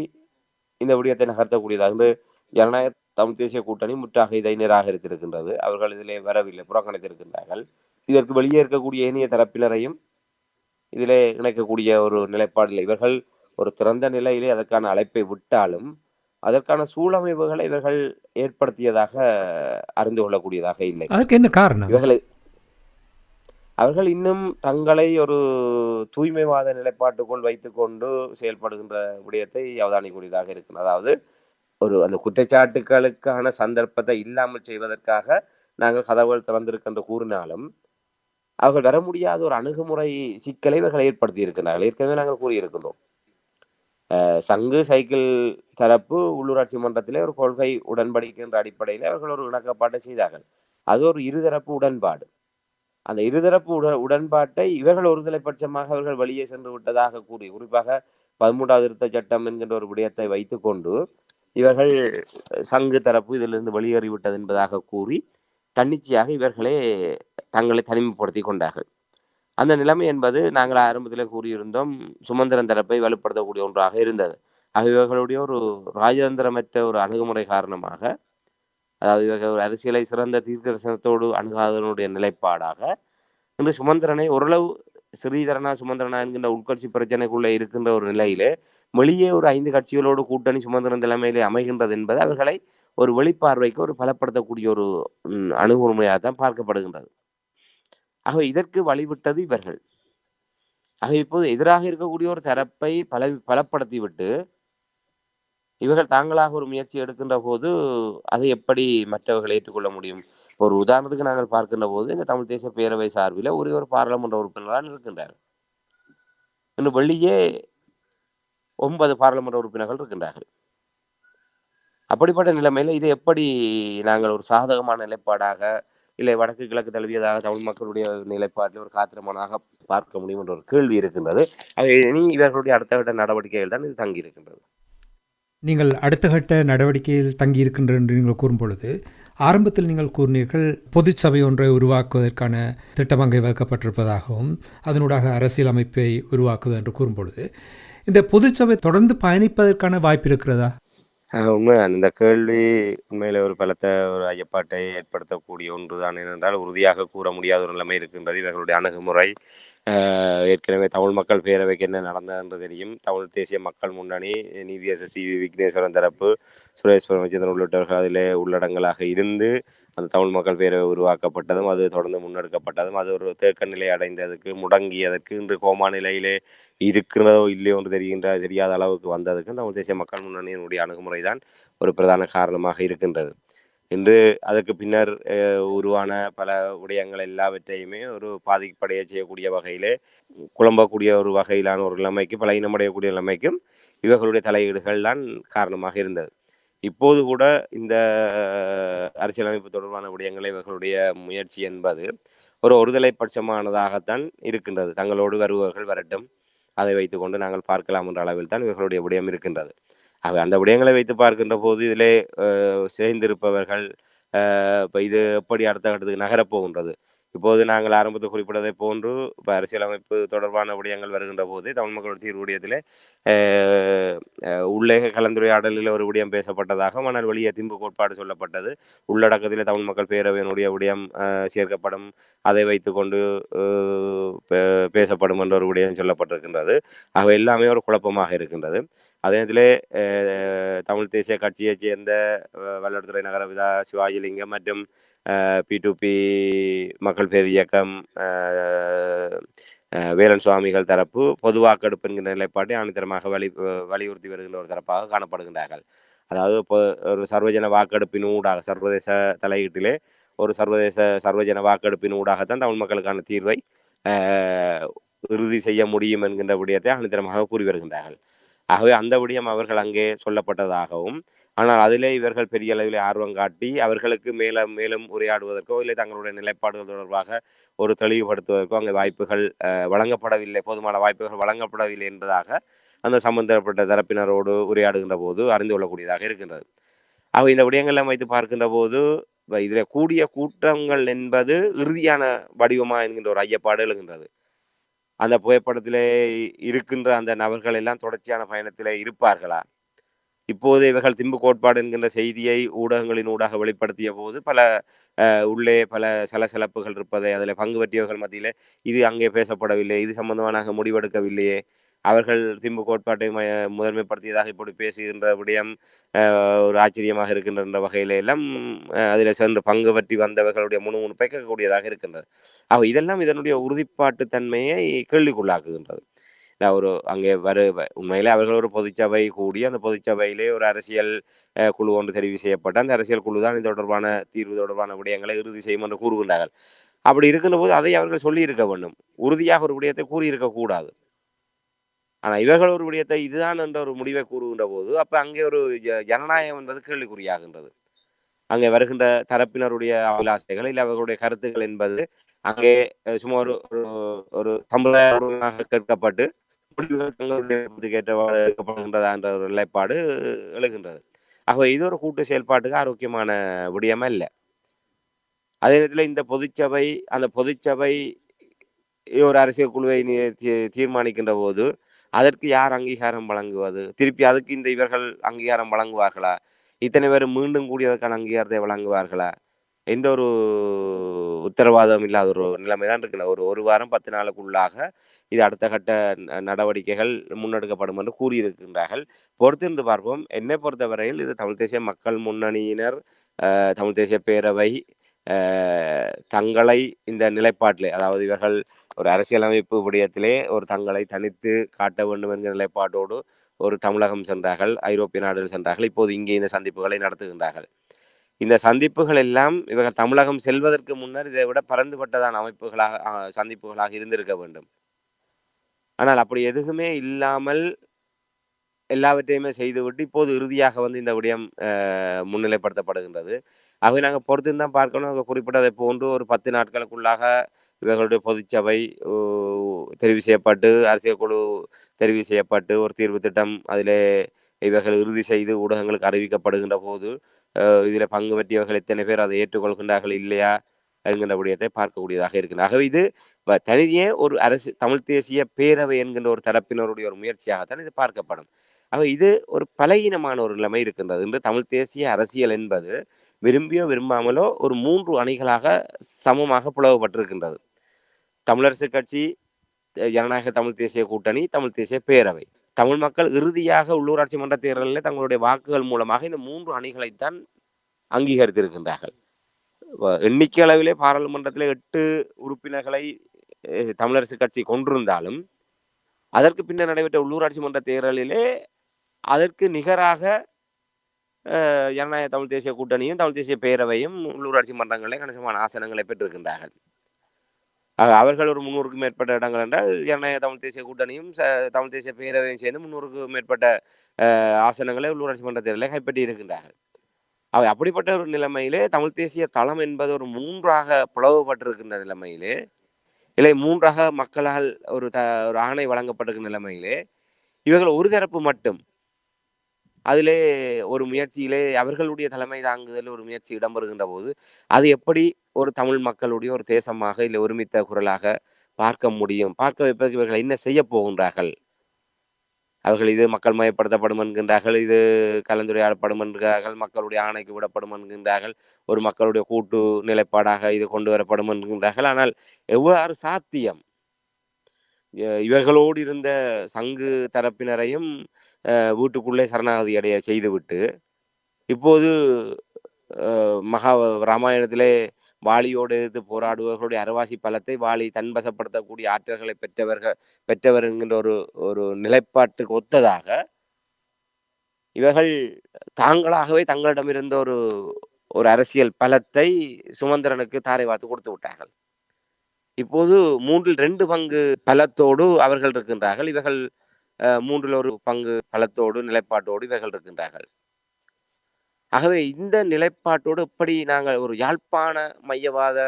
இந்த விடயத்தை நகர்த்தக்கூடியதாக ஜனநாயக தமிழ் தேசிய கூட்டணி முற்றாக இதை நிராகரித்திருக்கின்றது. அவர்கள் இதிலே வரவில்லை, புறக்கணித்திருக்கின்றார்கள். இதற்கு வெளியே இருக்கக்கூடிய ஏனைய தரப்பினரையும் இதிலே இணைக்கக்கூடிய ஒரு நிலைப்பாடில் இவர்கள் ஒரு திறந்த நிலையிலே அதற்கான அழைப்பை விட்டாலும் அதற்கான சூழமைவுகளை இவர்கள் ஏற்படுத்தியதாக அறிந்து கொள்ளக்கூடியதாக இல்லை. அதற்கு என்ன காரணம்? அவர்கள் இன்னும் தங்களை ஒரு தூய்மைவாத நிலைப்பாட்டுக்குள் வைத்துக் கொண்டு செயல்படுகின்ற விடயத்தை அவதானிக்கூடியதாக இருக்கிறது. அதாவது ஒரு அந்த குற்றச்சாட்டுகளுக்கான சந்தர்ப்பத்தை இல்லாமல் செய்வதற்காக நாங்கள் கதவுகள் திறந்திருக்கின்ற கூறினாலும் அவர்கள் வர முடியாத ஒரு அணுகுமுறை சிக்கலை இவர்கள் ஏற்படுத்தி இருக்கிறார்கள். ஏற்கனவே நாங்கள் கூறியிருக்கின்றோம். சங்கு சைக்கிள் தரப்பு உள்ளூராட்சி மன்றத்திலே ஒரு கொள்கை உடன்படிக்கை என்ற அடிப்படையில் அவர்கள் ஒரு இணக்கப்பாட்டை செய்தார்கள். அது ஒரு இருதரப்பு உடன்பாடு. அந்த இருதரப்பு உடன்பாட்டை இவர்கள் ஒருதலை பட்சமாக அவர்கள் வெளியே சென்று விட்டதாக கூறி குறிப்பாக 13வது திருத்த சட்டம் என்கின்ற ஒரு விடயத்தை வைத்துக் கொண்டு இவர்கள் சங்கு தரப்பு இதிலிருந்து வெளியேறிவிட்டது என்பதாக கூறி தன்னிச்சையாக இவர்களே தங்களை தனிமைப்படுத்தி கொண்டார்கள். அந்த நிலைமை என்பது நாங்கள் ஆரம்பத்தில் கூறியிருந்தோம் சுமந்திரன் தரப்பை வலுப்படுத்தக்கூடிய ஒன்றாக இருந்தது. ஆக இவர்களுடைய ஒரு ராஜதந்திரமற்ற ஒரு அணுகுமுறை காரணமாக, அதாவது இவர்கள் ஒரு அரசியலை சிறந்த தீர்க்கதரிசனத்தோடு அணுகாதனுடைய நிலைப்பாடாக இன்று சுமந்திரனை ஓரளவு ஸ்ரீதரனா சுமந்திரனா என்கின்ற உட்கட்சி பிரச்சனைக்குள்ளே இருக்கின்ற ஒரு நிலையிலே வெளியே ஒரு 5 கட்சிகளோடு கூட்டணி சுமந்திரன் தலைமையிலே அமைகின்றது என்பது அவர்களை ஒரு வெளிப்பார்வைக்கு ஒரு பலப்படுத்தக்கூடிய ஒரு அணுகுமுறையாக தான் பார்க்கப்படுகின்றது. ஆகவே இதற்கு வழிவிட்டது இவர்கள். ஆக இப்போது எதிராக இருக்கக்கூடிய ஒரு தரப்பை பலப்படுத்திவிட்டு இவர்கள் தாங்களாக ஒரு முயற்சி எடுக்கின்ற போது அதை எப்படி மற்றவர்கள் ஏற்றுக்கொள்ள முடியும்? ஒரு உதாரணத்துக்கு நாங்கள் பார்க்கின்ற போது இந்த தமிழ் தேசிய பேரவை சார்பில் ஒரே ஒரு பாராளுமன்ற உறுப்பினரால் இருக்கின்றார். இன்னும் வெளியே 9 பாராளுமன்ற உறுப்பினர்கள் இருக்கின்றார்கள். அப்படிப்பட்ட நிலைமையில இதை எப்படி நாங்கள் ஒரு சாதகமான நிலைப்பாடாக இல்லை வடக்கு கிழக்கு தழுவியதாக தமிழ் மக்களுடைய நிலைப்பாட்டில் ஒரு காத்திரமானாக பார்க்க முடியும் என்ற ஒரு கேள்வி இருக்கின்றது. அது இனி இவர்களுடைய அடுத்த கட்ட நடவடிக்கைகள் தான் இது தங்கி இருக்கின்றது. நீங்கள் அடுத்த கட்ட நடவடிக்கையில் தங்கி இருக்கின்ற என்று நீங்கள் கூறும் பொழுது ஆரம்பத்தில் நீங்கள் கூறினீர்கள் பொதுச்சபை ஒன்றை உருவாக்குவதற்கான திட்டம் அங்கே வைக்கப்பட்டிருப்பதாகவும் அதனூடாக அரசியல் அமைப்பை உருவாக்குவது என்று கூறும் பொழுது இந்த பொதுச்சபை தொடர்ந்து பயணிப்பதற்கான வாய்ப்பு இருக்கிறதா? உண்மைதான். இந்த கேள்வி உண்மையில ஒரு பலத்த ஒரு ஐயப்பாட்டை ஏற்படுத்தக்கூடிய ஒன்றுதான். ஏனென்றால் உறுதியாக கூற முடியாத ஒரு நிலைமை இருக்கின்றது. இவர்களுடைய அணுகுமுறை ஏற்கனவே தமிழ் மக்கள் பேரவைக்கு என்ன நடந்தது என்று தெரியும். தமிழ் தேசிய மக்கள் முன்னணி, நீதியரசர் சி.வி. விக்னேஸ்வரன் தரப்பு, சுரேஷ் பிரேமச்சந்திரன் உள்ளிட்டவர்கள் அதிலே உள்ளடங்கலாக இருந்து அந்த தமிழ் மக்கள் பேரவை உருவாக்கப்பட்டதும் அது தொடர்ந்து முன்னெடுக்கப்பட்டதும் அது ஒரு தேக்க நிலை அடைந்ததுக்கு முடங்கியதற்கு இன்று கோமா நிலையிலே இருக்கிறதோ இல்லையோ என்று தெரியாத அளவுக்கு வந்ததுக்கு தமிழ் தேசிய மக்கள் முன்னணியினுடைய அணுகுமுறை தான் ஒரு பிரதான காரணமாக இருக்கின்றது. இன்று அதற்கு பின்னர் உருவான பல விடயங்கள் எல்லாவற்றையுமே ஒரு பாதிப்படைய செய்யக்கூடிய வகையிலே குழம்பக்கூடிய ஒரு வகையிலான ஒரு நிலைமைக்கு பலகீனமடையக்கூடிய நிலைமைக்கும் இவர்களுடைய தலையீடுகள் தான் காரணமாக இருந்தது. இப்போது கூட இந்த அரசியலமைப்பு தொடர்பான விடயங்களை இவர்களுடைய முயற்சி என்பது ஒரு ஒருதலை பட்சமானதாகத்தான் இருக்கின்றது. தங்களோடு வருபவர்கள் வரட்டும், அதை வைத்துக்கொண்டு நாங்கள் பார்க்கலாம் என்ற அளவில் தான் இவர்களுடைய விடயம் இருக்கின்றது. ஆக அந்த விடயங்களை வைத்து பார்க்கின்ற போது இதிலே சேர்ந்திருப்பவர்கள் இப்போ இது எப்படி அடுத்த கட்டத்துக்கு நகரப்போகின்றது. இப்போது நாங்கள் ஆரம்பத்தில் குறிப்பிட்டதை போன்று இப்போ அரசியலமைப்பு தொடர்பான விடயங்கள் வருகின்ற போது தமிழ் மக்களோட தீர்வு விடயத்திலே உள்ளே கலந்துரையாடலில் ஒரு விடயம் பேசப்பட்டதாக ஆனால் வெளியே திம்பு கோட்பாடு சொல்லப்பட்டது. உள்ளடக்கத்தில் தமிழ் மக்கள் பேரவையினுடைய விடயம் சேர்க்கப்படும், அதை வைத்துக்கொண்டு பேசப்படும் என்ற ஒரு விடயம் சொல்லப்பட்டிருக்கின்றது. ஆக எல்லாமே ஒரு குழப்பமாக இருக்கின்றது. அதே நேரத்திலே தமிழ் தேசிய கட்சியைச் சேர்ந்த வல்லத்துறை நகரவிதா சிவாஜிலிங்கம் மற்றும் P2P மக்கள் பேர் இயக்கம் வேலன் சுவாமிகள் தரப்பு பொது வாக்கெடுப்பு என்கிற நிலைப்பாட்டை ஆணித்தரமாக வலியுறுத்தி வருகின்ற ஒரு தரப்பாக காணப்படுகின்றார்கள். அதாவது இப்போ ஒரு சர்வஜன வாக்கெடுப்பின் ஊடாக சர்வதேச தலையீட்டிலே ஒரு சர்வஜன வாக்கெடுப்பின் ஊடாகத்தான் தமிழ் மக்களுக்கான தீர்வை இறுதி செய்ய முடியும் என்கின்ற விடயத்தை ஆணித்தரமாக கூறி வருகின்றார்கள். ஆகவே அந்த விடயம் அவர்கள் அங்கே சொல்லப்பட்டதாகவும் ஆனால் அதிலே இவர்கள் பெரிய அளவில் ஆர்வம் காட்டி அவர்களுக்கு மேலும் உரையாடுவதற்கோ இல்லை தங்களுடைய நிலைப்பாடுகள் தொடர்பாக ஒரு தெளிவுபடுத்துவதற்கோ அங்கே வாய்ப்புகள் வழங்கப்படவில்லை, போதுமான வாய்ப்புகள் வழங்கப்படவில்லை என்பதாக அந்த சம்பந்தப்பட்ட தரப்பினரோடு உரையாடுகின்ற போது அறிந்து கொள்ளக்கூடியதாக இருக்கின்றது. ஆக இந்த விடயங்களை வைத்து பார்க்கின்ற போது இதில் கூடிய கூட்டங்கள் என்பது இறுதியான வடிவமா என்கின்ற ஒரு ஐயப்பாடு எழுகின்றது. அந்த புகைப்படத்திலே இருக்கின்ற அந்த நபர்கள் எல்லாம் தொடர்ச்சியான பயணத்திலே இருப்பார்களா? இப்போது இவர்கள் திம்பு கோட்பாடு என்கின்ற செய்தியை ஊடகங்களின் ஊடாக வெளிப்படுத்திய போது உள்ளே பல சலசலப்புகள் இருப்பதை அதில் பங்கு பற்றியவர்கள் மத்தியிலே இது அங்கே பேசப்படவில்லை, இது சம்பந்தமாக நாங்கள் முடிவெடுக்கவில்லையே, அவர்கள் திம்பு கோட்பாட்டை முதன்மைப்படுத்தியதாக இப்படி பேசுகின்ற விடயம் ஒரு ஆச்சரியமாக இருக்கின்ற வகையில எல்லாம் அதில் சென்று பங்கு பற்றி வந்தவர்களுடைய முணுமுணுப்பை கேட்கக்கூடியதாக இருக்கின்றது. இதெல்லாம் இதனுடைய உறுதிப்பாட்டு தன்மையை கேள்விக்குள்ளாக்குகின்றது. ஒரு அங்கே உண்மையிலே அவர்கள் ஒரு பொதுச்சபை கூடி அந்த பொதுச்சபையிலே ஒரு அரசியல் குழு ஒன்று தெரிவு செய்யப்பட்ட அந்த அரசியல் குழு தான் இது தொடர்பான தீர்வு தொடர்பான விடயங்களை இறுதி செய்யும் என்று கூறுகின்றார்கள். அப்படி இருக்கின்ற போது அதை அவர்கள் சொல்லி இருக்க வேண்டும், உறுதியாக ஒரு விடயத்தை கூறியிருக்க கூடாது. ஆனா இவர்கள் ஒரு விடயத்தை இதுதான் என்ற ஒரு முடிவை கூறுகின்ற போது அப்ப அங்கே ஒரு ஜனநாயகம் என்பது கேள்விக்குறியாகின்றது. அங்கே வருகின்ற தரப்பினருடைய அபிலாசைகள் இல்லை அவர்களுடைய கருத்துக்கள் என்பது அங்கே சும்மா ஒரு சமுதாயமாக கேட்கப்பட்டு முடிவுகள் தங்களுடைய ஏற்றவாறு எடுக்கப்படுகின்றதா என்ற ஒரு நிலைப்பாடு எழுகின்றது. ஆகவே இது ஒரு கூட்டு செயல்பாட்டுக்கு ஆரோக்கியமான விடயமா இல்லை. அதே நேரத்தில் இந்த பொதுச்சபை அந்த பொதுச்சபை ஒரு அரசியல் குழுவை தீர்மானிக்கின்ற போது அதற்கு யார் அங்கீகாரம் வழங்குவது? திருப்பி அதுக்கு இவர்கள் அங்கீகாரம் வழங்குவார்களா? இத்தனை பேர் மீண்டும் கூடியதற்கான அங்கீகாரத்தை வழங்குவார்களா? எந்த ஒரு உத்தரவாதம் இல்லாத ஒரு நிலைமை தான் இருக்கிற ஒரு வாரம் 10 நாளுக்குள்ளாக இது அடுத்த கட்ட நடவடிக்கைகள் முன்னெடுக்கப்படும் என்று கூறியிருக்கின்றார்கள். பொறுத்திருந்து பார்ப்போம். என்னை பொறுத்தவரையில் இது தமிழ் தேசிய மக்கள் முன்னணியினர், தமிழ் தேசிய பேரவை தங்களை இந்த நிலைப்பாட்டிலே, அதாவது இவர்கள் ஒரு அரசியலமைப்பு விடயத்திலே ஒரு தங்களை தனித்து காட்ட வேண்டும் என்கிற நிலைப்பாட்டோடு ஒரு தமிழகம் சென்றார்கள், ஐரோப்பிய நாடுகள் சென்றார்கள், இப்போது இங்கே இந்த சந்திப்புகளை நடத்துகின்றார்கள். இந்த சந்திப்புகள் எல்லாம் இவர்கள் தமிழகம் செல்வதற்கு முன்னர் இதை விட பரந்துபட்டதான அமைப்புகளாக சந்திப்புகளாக இருந்திருக்க வேண்டும். ஆனால் அப்படி எதுவுமே இல்லாமல் எல்லாவற்றையுமே செய்துவிட்டு இப்போது இறுதியாக இந்த விடயம் முன்னிலைப்படுத்தப்படுகின்றது. ஆகவே நாங்கள் பொறுத்து தான் பார்க்கணும். குறிப்பிட்டதை போன்று ஒரு 10 நாட்களுக்குள்ளாக இவர்களுடைய பொதுச்சபை தெரிவு செய்யப்பட்டு, அரசியல் குழு தெரிவு செய்யப்பட்டு, ஒரு தீர்வு திட்டம் அதிலே இவர்கள் இறுதி செய்து ஊடகங்களுக்கு அறிவிக்கப்படுகின்ற போது இதில் பங்கு பற்றியவர்கள் எத்தனை பேர் அதை ஏற்றுக்கொள்கின்றார்கள் இல்லையா என்கின்ற விடயத்தை பார்க்கக்கூடியதாக இருக்கின்றது. ஆகவே இது தனியே ஒரு தமிழ் தேசிய பேரவை என்கின்ற ஒரு தரப்பினருடைய ஒரு முயற்சியாகத்தான் இது பார்க்கப்படும். ஆகவே இது ஒரு பலகீனமான ஒரு நிலைமை இருக்கின்றது. இன்று தமிழ் தேசிய அரசியல் என்பது விரும்பியோ விரும்பாமலோ ஒரு 3 அணிகளாக சமமாக பிளவுபட்டிருக்கின்றது. தமிழரசு கட்சி, ஜனநாயக தமிழ் தேசிய கூட்டணி, தமிழ் தேசிய பேரவை. தமிழ் மக்கள் இறுதியாக உள்ளூராட்சி மன்ற தேர்தலில் தங்களுடைய வாக்குகள் மூலமாக இந்த 3 அணிகளைத்தான் அங்கீகரித்திருக்கின்றார்கள். எண்ணிக்கை அளவிலே பாராளுமன்றத்திலே 8 உறுப்பினர்களை தமிழரசு கட்சி கொண்டிருந்தாலும் அதற்கு பின்னர் நடைபெற்ற உள்ளூராட்சி மன்ற தேர்தலிலே அதற்கு நிகராக ஜனநாயக தமிழ் தேசிய கூட்டணியும் தமிழ் தேசிய பேரவையும் உள்ளூராட்சி மன்றங்களிலே கணிசமான ஆசனங்களை பெற்றிருக்கின்றார்கள். அவர்கள் ஒரு 300க்கும் மேற்பட்ட இடங்கள் என்றால் ஜனநாயக தமிழ் தேசிய கூட்டணியும் தமிழ் தேசிய பேரவையும் சேர்ந்து 300க்கும் மேற்பட்ட ஆசனங்களை உள்ளூராட்சி மன்ற தேர்தலை கைப்பற்றி இருக்கின்றார்கள். அவை அப்படிப்பட்ட ஒரு நிலைமையிலே தமிழ் தேசிய தளம் என்பது ஒரு 3ஆக பிளவுபட்டிருக்கின்ற நிலைமையிலே, இல்லை 3ஆக மக்களால் ஒரு ஆணை வழங்கப்பட்டிருக்கிற நிலைமையிலே இவர்கள் ஒரு தரப்பு மட்டும் அதிலே ஒரு முயற்சியிலே அவர்களுடைய தலைமை தாங்குதல் ஒரு முயற்சி இடம்பெறுகின்ற போது அது எப்படி ஒரு தமிழ் மக்களுடைய ஒரு தேசமாக இல்லை ஒருமித்த குரலாக பார்க்க முடியும்? பார்க்க வைப்பதற்கு இவர்கள் என்ன செய்ய போகின்றார்கள்? அவர்கள் இது மக்கள் மயப்படுத்தப்படும் என்கின்றார்கள், இது கலந்துரையாடப்படும் என்கிறார்கள், மக்களுடைய ஆணைக்கு விடப்படும் என்கின்றார்கள், ஒரு மக்களுடைய கூட்டு நிலைப்பாடாக இது கொண்டு வரப்படும் என்கின்றார்கள். ஆனால் எவ்வாறு சாத்தியம்? இவர்களோடு இருந்த சங்கு தரப்பினரையும் வீட்டுக்குள்ளே சரணாகதி அடைய செய்துவிட்டு இப்போது மகா ராமாயணத்திலே வாலியோடு எதிர்த்து போராடுபவர்களுடைய அரவாசி பலத்தை வாலி தன்வசப்படுத்தக்கூடிய ஆற்றல்களை பெற்றவர் என்கின்ற ஒரு நிலைப்பாட்டுக்கு ஒத்ததாக இவர்கள் தாங்களாகவே தங்களிடமிருந்த ஒரு அரசியல் பலத்தை சுமந்திரனுக்கு தாரை வார்த்து கொடுத்து விட்டார்கள். இப்போது 3/2 பங்கு பலத்தோடு அவர்கள் இருக்கின்றார்கள். இவர்கள் 3/1 பங்கு பலத்தோடு நிலைப்பாட்டோடு இவர்கள் இருக்கின்றார்கள். ஆகவே இந்த நிலைப்பாட்டோடு எப்படி நாங்கள் ஒரு யாழ்ப்பாண மையவாத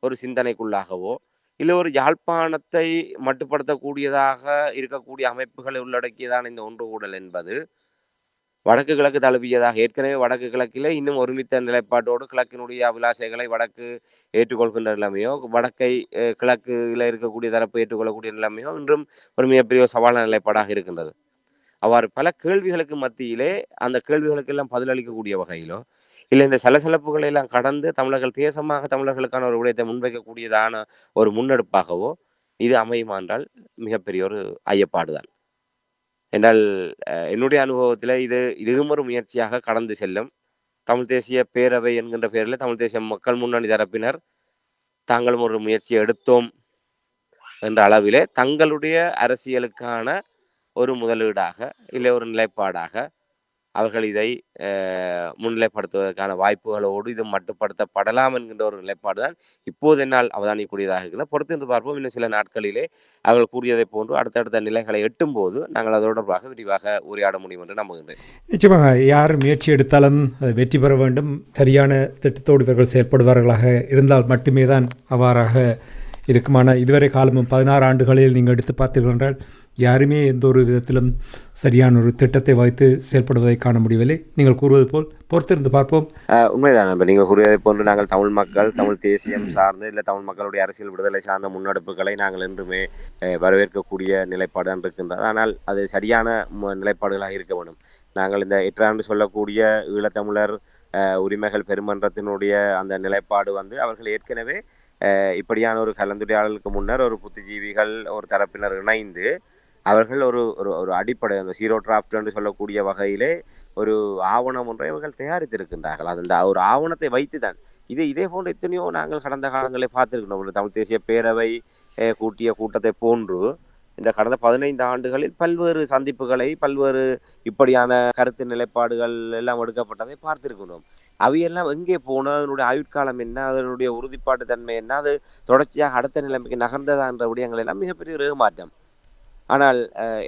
ஒரு சிந்தனைக்குள்ளாகவோ இல்லை ஒரு யாழ்ப்பாணத்தை மட்டுப்படுத்தக்கூடியதாக இருக்கக்கூடிய அமைப்புகளை உள்ளடக்கியதான இந்த ஒன்று கூடல் என்பது வடக்கு கிழக்கு தழுவியதாக, ஏற்கனவே வடக்கு கிழக்கிலே இன்னும் ஒருமித்த நிலைப்பாட்டோடு கிழக்கினுடைய அபிலாஷைகளை வடக்கு ஏற்றுக்கொள்கின்ற நிலைமையோ, வடக்கை கிழக்குல இருக்கக்கூடிய தரப்பு ஏற்றுக்கொள்ளக்கூடிய நிலைமையோ இன்றும் ஒரு மிகப்பெரிய சவாலான நிலைப்பாடாக இருக்கின்றது. அவ்வாறு பல கேள்விகளுக்கு மத்தியிலே அந்த கேள்விகளுக்கெல்லாம் பதிலளிக்கக்கூடிய வகையிலோ இல்லை இந்த சலசலப்புகளை எல்லாம் கடந்து தமிழர்கள் தேசமாக தமிழர்களுக்கான ஒரு விடயத்தை முன்வைக்கக்கூடியதான ஒரு முன்னெடுப்பாகவோ இது அமையுமா என்றால் மிகப்பெரிய ஒரு ஐயப்பாடுதான். என்றால் என்னுடைய அனுபவத்தில் இதுவும் ஒரு முயற்சியாக கடந்து செல்லும். தமிழ் தேசிய பேரவை என்கின்ற பெயரில் தமிழ் தேசிய மக்கள் முன்னணி தரப்பினர் தாங்களும் ஒரு முயற்சியை எடுத்தோம் என்ற அளவிலே தங்களுடைய அரசியலுக்கான ஒரு முதலீடாக இல்லை ஒரு நிலைப்பாடாக அவர்கள் இதை முன்னிலைப்படுத்துவதற்கான வாய்ப்புகளோடு இது மட்டுப்படுத்தப்படலாம் என்கின்ற ஒரு நிலைப்பாடு தான் இப்போது என்னால் அவதானிக்கூடியதாக இருக்கிறது. பொறுத்து என்று பார்ப்போம். இன்னும் சில நாட்களிலே அவர்கள் கூறியதை போன்று அடுத்தடுத்த நிலைகளை எட்டும் போது நாங்கள் அதோடு தொடர்பாக விரிவாக உரையாட முடியும் என்று நம்புகின்றேன். நிச்சயமாக யார் முயற்சி எடுத்தாலும் வெற்றி பெற வேண்டும். சரியான திட்டத்தோடு இவர்கள் செயல்படுவார்களாக இருந்தால் மட்டுமே தான் அவ்வாறாக இருக்குமான. இதுவரை காலமும் 16 ஆண்டுகளில் நீங்கள் எடுத்து பார்த்தீர்கள் என்றால் யாருமே எந்த ஒரு விதத்திலும் சரியான ஒரு திட்டத்தை வைத்து செயல்படுவதை காண முடியவில்லை. நீங்கள் கூறுவது போல் பொறுத்திருந்து பார்ப்போம். உண்மைதான். இப்ப நீங்க கூறியதை போன்று நாங்கள் தமிழ் மக்கள், தமிழ் தேசியம் சார்ந்து இல்ல தமிழ் மக்களுடைய அரசியல் விடுதலை சார்ந்த முன்னெடுப்புகளை நாங்கள் என்றுமே வரவேற்கக்கூடிய நிலைப்பாடு தான் இருக்கின்றது. ஆனால் அது சரியான நிலைப்பாடுகளாக இருக்க வேண்டும். நாங்கள் இந்த எட்டாண்டு சொல்லக்கூடிய ஈழத்தமிழர் உரிமைகள் பெருமன்றத்தினுடைய அந்த நிலைப்பாடு வந்து அவர்கள் ஏற்கனவே இப்படியான ஒரு கலந்துரையாடலுக்கு முன்னர் ஒரு புத்திஜீவிகள் ஒரு தரப்பினர் இணைந்து அவர்கள் ஒரு ஒரு ஒரு அடிப்படை அந்த ஜீரோ டிராஃப்ட் என்று சொல்லக்கூடிய வகையிலே ஒரு ஆவணம் ஒன்றை அவர்கள் தயாரித்திருக்கின்றார்கள். அந்த ஒரு ஆவணத்தை வைத்துதான் இதே போன்று எத்தனையோ நாங்கள் கடந்த காலங்களில் பார்த்திருக்கிறோம். ஒரு தமிழ் தேசிய பேரவை கூட்டிய கூட்டத்தை போன்று இந்த கடந்த 15 ஆண்டுகளில் பல்வேறு சந்திப்புகளை பல்வேறு இப்படியான கருத்து நிலைப்பாடுகள் எல்லாம் எடுக்கப்பட்டதை பார்த்திருக்கிறோம். அவையெல்லாம் எங்கே போனோம், அதனுடைய ஆயுட்காலம் என்ன, அதனுடைய உறுதிப்பாட்டு தன்மை என்ன, அது தொடர்ச்சியாக அடுத்த நிலைமைக்கு நகர்ந்ததா என்ற விடயங்கள் எல்லாம் மிகப்பெரிய ஒரு மாற்றம். ஆனால்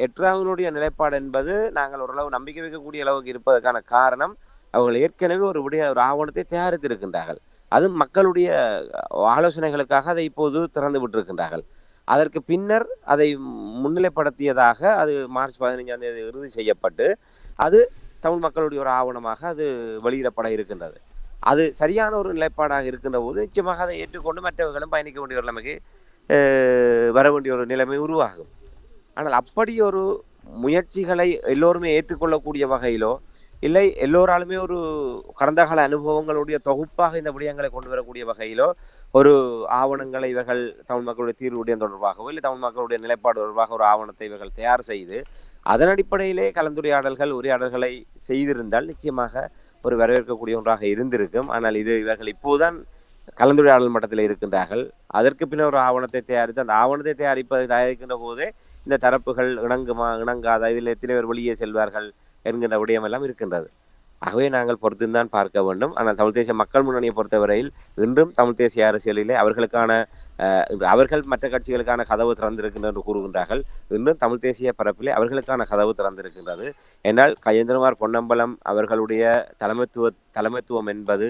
எட்ராவினுடைய நிலைப்பாடு என்பது நாங்கள் ஓரளவு நம்பிக்கை வைக்கக்கூடிய அளவுக்கு இருப்பதற்கான காரணம் அவர்கள் ஏற்கனவே ஒரு ஆவணத்தை தயாரித்திருக்கின்றார்கள். அது மக்களுடைய ஆலோசனைகளுக்காக அதை இப்போது திறந்து விட்டிருக்கின்றார்கள். அதற்கு பின்னர் அதை முன்னிலைப்படுத்தியதாக அது மார்ச் 15ஆம் தேதி இறுதி செய்யப்பட்டு அது தமிழ் மக்களுடைய ஒரு ஆவணமாக அது வெளியிடப்பட இருக்கின்றது. அது சரியான ஒரு நிலைப்பாடாக இருக்கின்ற போது நிச்சயமாக அதை ஏற்றுக்கொண்டு மற்றவர்களும் பயணிக்க வேண்டிய ஒரு நிலைமைக்கு வர வேண்டிய ஒரு நிலைமை உருவாகும். ஆனால் அப்படி ஒரு முயற்சிகளை எல்லோருமே ஏற்றுக்கொள்ளக்கூடிய வகையிலோ இல்லை எல்லோராலுமே ஒரு கடந்த கால அனுபவங்களுடைய தொகுப்பாக இந்த விடயங்களை கொண்டு வரக்கூடிய வகையிலோ ஒரு ஆவணங்களை இவர்கள் தமிழ் மக்களுடைய தீர்வுடைய தொடர்பாகவோ இல்லை தமிழ் மக்களுடைய நிலைப்பாடு தொடர்பாக ஒரு ஆவணத்தை இவர்கள் தயார் செய்து அதன் அடிப்படையிலே கலந்துரையாடல்கள் உரையாடல்களை செய்திருந்தால் நிச்சயமாக ஒரு வரவேற்கக்கூடிய ஒன்றாக இருந்திருக்கும். ஆனால் இவர்கள் இப்போதுதான் கலந்துரையாடல் மட்டத்தில் இருக்கின்றார்கள். அதற்கு பின்னர் ஒரு ஆவணத்தை தயாரித்து அந்த ஆவணத்தை தயாரிக்கின்ற போதே இந்த தரப்புகள் இணங்காத இதில் எத்தனை பேர் வெளியே செல்வார்கள் என்கின்ற விடயம் எல்லாம் இருக்கின்றது. ஆகவே நாங்கள் பொறுத்துதான் பார்க்க வேண்டும். ஆனால் தமிழ் தேசிய மக்கள் முன்னணியை பொறுத்தவரையில் இன்றும் தமிழ் தேசிய அரசியலிலே அவர்கள் மற்ற கட்சிகளுக்கான கதவு திறந்திருக்கின்றது என்று கூறுகின்றார்கள். இன்றும் தமிழ் தேசிய பரப்பிலே அவர்களுக்கான கதவு திறந்திருக்கின்றது. என்னால் கஜேந்திரகுமார் பொன்னம்பலம் அவர்களுடைய தலைமைத்துவம் என்பது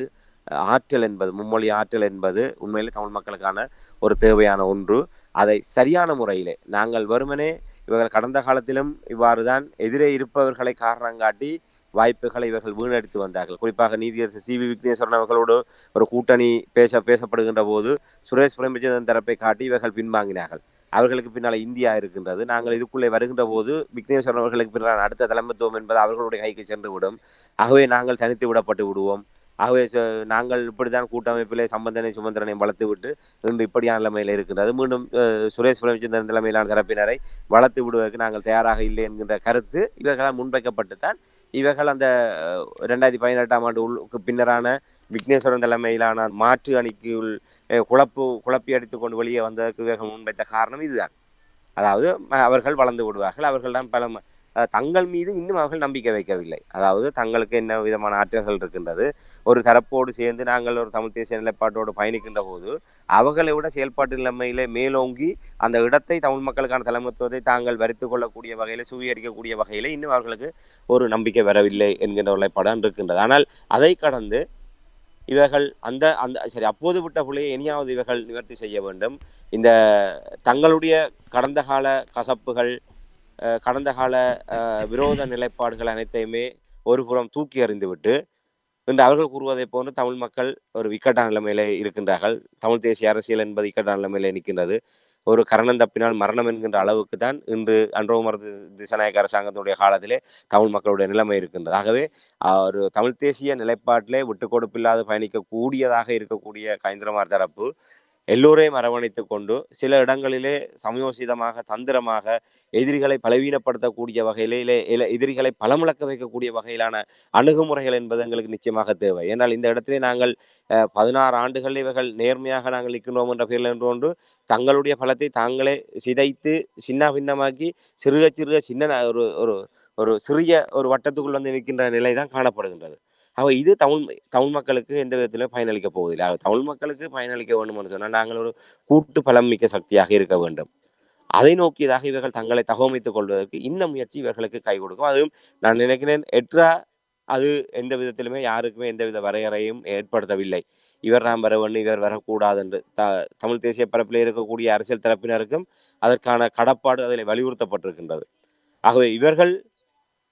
ஆற்றல் என்பது மும்மொழி ஆற்றல் என்பது உண்மையிலே தமிழ் மக்களுக்கான ஒரு தேவையான ஒன்று. அதை சரியான முறையிலே நாங்கள் வெறுமனே இவர்கள் கடந்த காலத்திலும் இவ்வாறுதான் எதிரே இருப்பவர்களை காரணம் காட்டி வாய்ப்புகளை இவர்கள் வீணடித்து வந்தார்கள். குறிப்பாக நீதியரசர் சி வி விக்னேஸ்வரன் அவர்களோடு ஒரு கூட்டணி பேசப்படுகின்ற போது சுரேஷ் பிரேமச்சந்திரன் தரப்பை காட்டி இவர்கள் பின்வாங்கினார்கள். அவர்களுக்கு பின்னால் இந்தியா இருக்கின்றது. நாங்கள் இதுக்குள்ளே வருகின்ற போது விக்னேஸ்வரன் அவர்களுக்கு பின்னால் அடுத்த தலைமைத்துவம் என்பது அவர்களுடைய கைக்கு சென்று விடும். ஆகவே நாங்கள் தனித்து விடப்பட்டு விடுவோம். ஆகவே நாங்கள் இப்படித்தான் கூட்டமைப்பிலே சுமந்திரனையும் வளர்த்து விட்டு இன்று இப்படியான நிலைமையில் இருக்கின்றது. மீண்டும் சுரேஷ் பிரேமச்சந்திரன் தலைமையிலான தரப்பினரை வளர்த்து விடுவதற்கு நாங்கள் தயாராக இல்லை என்கின்ற கருத்து இவர்களால் முன்வைக்கப்பட்டுத்தான் இவர்கள் அந்த 2018ஆம் ஆண்டு பின்னரான விக்னேஸ்வரன் தலைமையிலான மாற்று அணிக்குள் குழப்பி அடித்துக் கொண்டு வெளியே வந்ததற்கு இவர்கள் முன்வைத்த காரணம் இதுதான். அதாவது அவர்கள் வளர்ந்து விடுவார்கள், அவர்கள் தான் பல தங்கள் மீது இன்னும் அவர்கள் நம்பிக்கை வைக்கவில்லை. அதாவது தங்களுக்கு என்ன விதமான ஆற்றல்கள் இருக்கின்றது, ஒரு தரப்போடு சேர்ந்து நாங்கள் ஒரு தமிழ் தேசிய நிலைப்பாட்டோடு பயணிக்கின்ற போது அவர்களை விட செயல்பாட்டு நிலைமையிலே மேலோங்கி அந்த இடத்தை தமிழ் மக்களுக்கான தலைமைத்துவத்தை தாங்கள் வரித்துக் கொள்ளக்கூடிய வகையில சுவீகரிக்கக்கூடிய வகையில இன்னும் அவர்களுக்கு ஒரு நம்பிக்கை வரவில்லை என்கின்ற நிலைப்பாடு இருக்கின்றது. ஆனால் அதை கடந்து இவர்கள் அந்த அந்த சரி அப்போது விட்ட புள்ளையை இனியாவது இவர்கள் நிவர்த்தி செய்ய வேண்டும். இந்த தங்களுடைய கடந்த கால கசப்புகள் கடந்த கால விரோத நிலைப்பாடுகள் அனைத்தையுமே ஒரு புறம் தூக்கி எறிந்துவிட்டு இன்று அவர்கள் கூறுவதை போன்று தமிழ் மக்கள் ஒரு இக்கட்டான நிலைமையிலே இருக்கின்றார்கள். தமிழ் தேசிய அரசியல் என்பது இக்கட்டான நிலைமையிலே நிற்கின்றது. ஒரு கரணம் தப்பினால் மரணம் என்கின்ற அளவுக்கு தான் இன்று அன்றோமர் திசாநாயக்க அரசாங்கத்துடைய காலத்திலே தமிழ் மக்களுடைய நிலைமை இருக்கின்றது. ஆகவே ஒரு தமிழ் தேசிய நிலைப்பாட்டிலே விட்டுக் கொடுப்பில்லாது பயணிக்கக்கூடியதாக இருக்கக்கூடிய கஜேந்திரகுமார் தரப்பு எல்லோரையும் அரவணைத்துக் கொண்டு சில இடங்களிலே சமயோசிதமாக தந்திரமாக எதிரிகளை பலவீனப்படுத்தக்கூடிய வகையிலே எதிரிகளை பலமுழக்க வைக்கக்கூடிய வகையிலான அணுகுமுறைகள் என்பது எங்களுக்கு நிச்சயமாக தேவை. ஏனால் இந்த இடத்திலே நாங்கள் 16 ஆண்டுகள் இவர்கள் நேர்மையாக நாங்கள் நிற்கின்றோம் என்ற பேரில் என்று தங்களுடைய பலத்தை தாங்களே சிதைத்து சின்ன பின்னமாக்கி சின்ன ஒரு சிறிய ஒரு வட்டத்துக்குள் வந்து நிற்கின்ற நிலை தான் காணப்படுகின்றது. இது தமிழ் மக்களுக்கு எந்த விதத்திலும் பயனளிக்க போவதில்லை. தமிழ் மக்களுக்கு பயனளிக்க வேண்டும் என்று சொன்னால் நாங்கள் ஒரு கூட்டு பலம் மிக்க சக்தியாக இருக்க வேண்டும். அதை நோக்கியதாக இவர்கள் தங்களை தகவமைத்துக் கொள்வதற்கு இந்த முயற்சி இவர்களுக்கு கை கொடுக்கும். அதுவும் நான் நினைக்கிறேன் அது எந்த விதத்திலுமே யாருக்குமே எந்தவித வரையறையும் ஏற்படுத்தவில்லை. இவர் நாம் வர வேண்டும், இவர் வரக்கூடாது என்று தமிழ் தேசிய பரப்பில் இருக்கக்கூடிய அரசியல் தரப்பினருக்கும் அதற்கான கடப்பாடு அதில் வலியுறுத்தப்பட்டிருக்கின்றது. ஆகவே இவர்கள்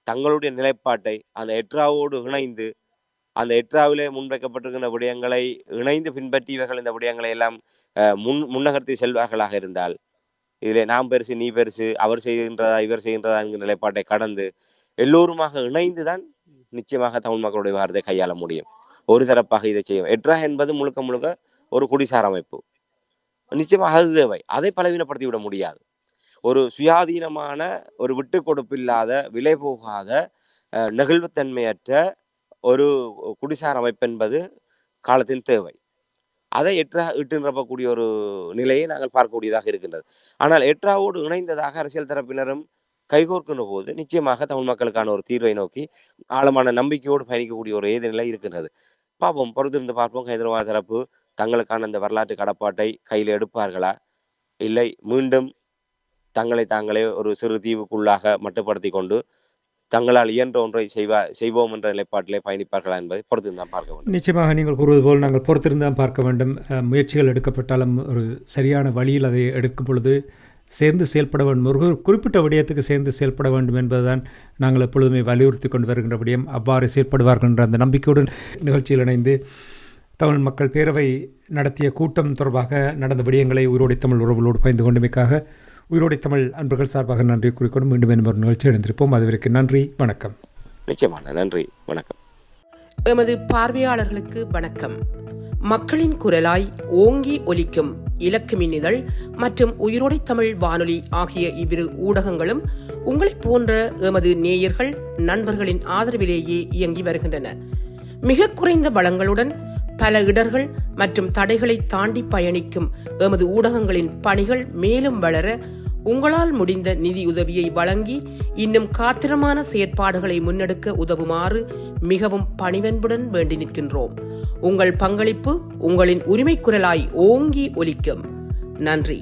தங்களுடைய நிலைப்பாட்டை அந்த எட்ராவோடு இணைந்து அந்த எட்ராவிலே முன்வைக்கப்பட்டிருக்கின்ற விடயங்களை இணைந்து பின்பற்றி இவர்கள் இந்த விடயங்களை எல்லாம் முன்னகர்த்தி செல்வார்களாக இருந்தால், இதிலே நாம் பெருசு நீ பெருசு, அவர் செய்கின்றதா இவர் செய்கின்றதா என்கிற நிலைப்பாட்டை கடந்து எல்லோருமாக இணைந்துதான் நிச்சயமாக தமிழ் மக்களுடைய வாரத்தை கையாள முடியும். ஒரு தரப்பாக இதை செய்யும். எட்ரா என்பது முழுக்க முழுக்க ஒரு குடிசார் அமைப்பு. நிச்சயமாக அது தேவை. அதை பலவீனப்படுத்தி விட முடியாது. ஒரு சுயாதீனமான, ஒரு விட்டு கொடுப்பில்லாத, விலை போகாத, நெகிழ்வுத்தன்மையற்ற ஒரு குடிசார் அமைப்பு என்பது காலத்தின் தேவை. அதை எட்ரா இட்டு நிரப்பக்கூடிய ஒரு நிலையை நாங்கள் பார்க்கக்கூடியதாக இருக்கின்றது. ஆனால் எட்ராவோடு இணைந்ததாக அரசியல் தரப்பினரும் கைகோர்க்கின்ற போது நிச்சயமாக தமிழ் மக்களுக்கான ஒரு தீர்வை நோக்கி ஆழமான நம்பிக்கையோடு பயணிக்கக்கூடிய ஒரு ஏது நிலை இருக்கின்றது. பார்ப்போம், பொறுத்திருந்து பார்ப்போம். ஹைதராபாத் தரப்பு தங்களுக்கான அந்த வரலாற்று கடப்பாட்டை கையில் எடுப்பார்களா, இல்லை மீண்டும் தங்களை தாங்களே ஒரு சிறு தீவுக்குள்ளாக மட்டுப்படுத்தி கொண்டு தங்களால் இயன்ற ஒன்றை செய்வோம் என்ற நிலைப்பாட்டிலே பயணிப்பார்களா என்பதை பொறுத்திருந்தான் பார்க்க வேண்டும். நிச்சயமாக நீங்கள் கூறுவது போல் நாங்கள் பொறுத்திருந்தான் பார்க்க வேண்டும். முயற்சிகள் எடுக்கப்பட்டாலும் ஒரு சரியான வழியில் அதை எடுக்கும் பொழுது சேர்ந்து செயல்பட வேண்டும். ஒரு குறிப்பிட்ட விடயத்துக்கு சேர்ந்து செயல்பட வேண்டும் என்பதுதான் நாங்கள் எப்பொழுதுமே வலியுறுத்தி கொண்டு வருகின்ற விடயம். அவ்வாறு செயல்படுவார்கள் என்ற அந்த நம்பிக்கையுடன் நிகழ்ச்சியில் இணைந்து தமிழ் மக்கள் பேரவை நடத்திய கூட்டம் தொடர்பாக நடந்த விடயங்களை உயிரோடை தமிழ் உறவுகளோடு பகிர்ந்து கொண்டமைக்காக உயிரோடை தமிழ் அன்பர்கள் சார்பாக நன்றி கூறிக்கொண்டு மீண்டும் ஒரு நிகழ்ச்சி இணைந்திருப்போம். அதுவரைக்கும் நன்றி, வணக்கம். நிச்சயமான நன்றி, வணக்கம். எமது பார்வையாளர்களுக்கு வணக்கம். மக்களின் குரலாய் ஓங்கி ஒலிக்கும் இலக்கு மின்னிதழ் மற்றும் உயிரோடை தமிழ் வானொலி ஆகிய இவ்விரு ஊடகங்களும் உங்களைப் போன்ற எமது நேயர்கள் நண்பர்களின் ஆதரவிலேயே இயங்கி வருகின்றன. மிக குறைந்த வளங்களுடன் பல இடர்கள் மற்றும் தடைகளை தாண்டி பயணிக்கும் எமது ஊடகங்களின் பணிகள் மேலும் வளர உங்களால் முடிந்த நிதியுதவியை வழங்கி இன்னும் காத்திரமான செயற்பாடுகளை முன்னெடுக்க உதவுமாறு மிகவும் பணிவன்புடன் வேண்டி நிற்கின்றோம். உங்கள் பங்களிப்பு உங்களின் உரிமை குரலாய் ஓங்கி ஒலிக்கும். நன்றி.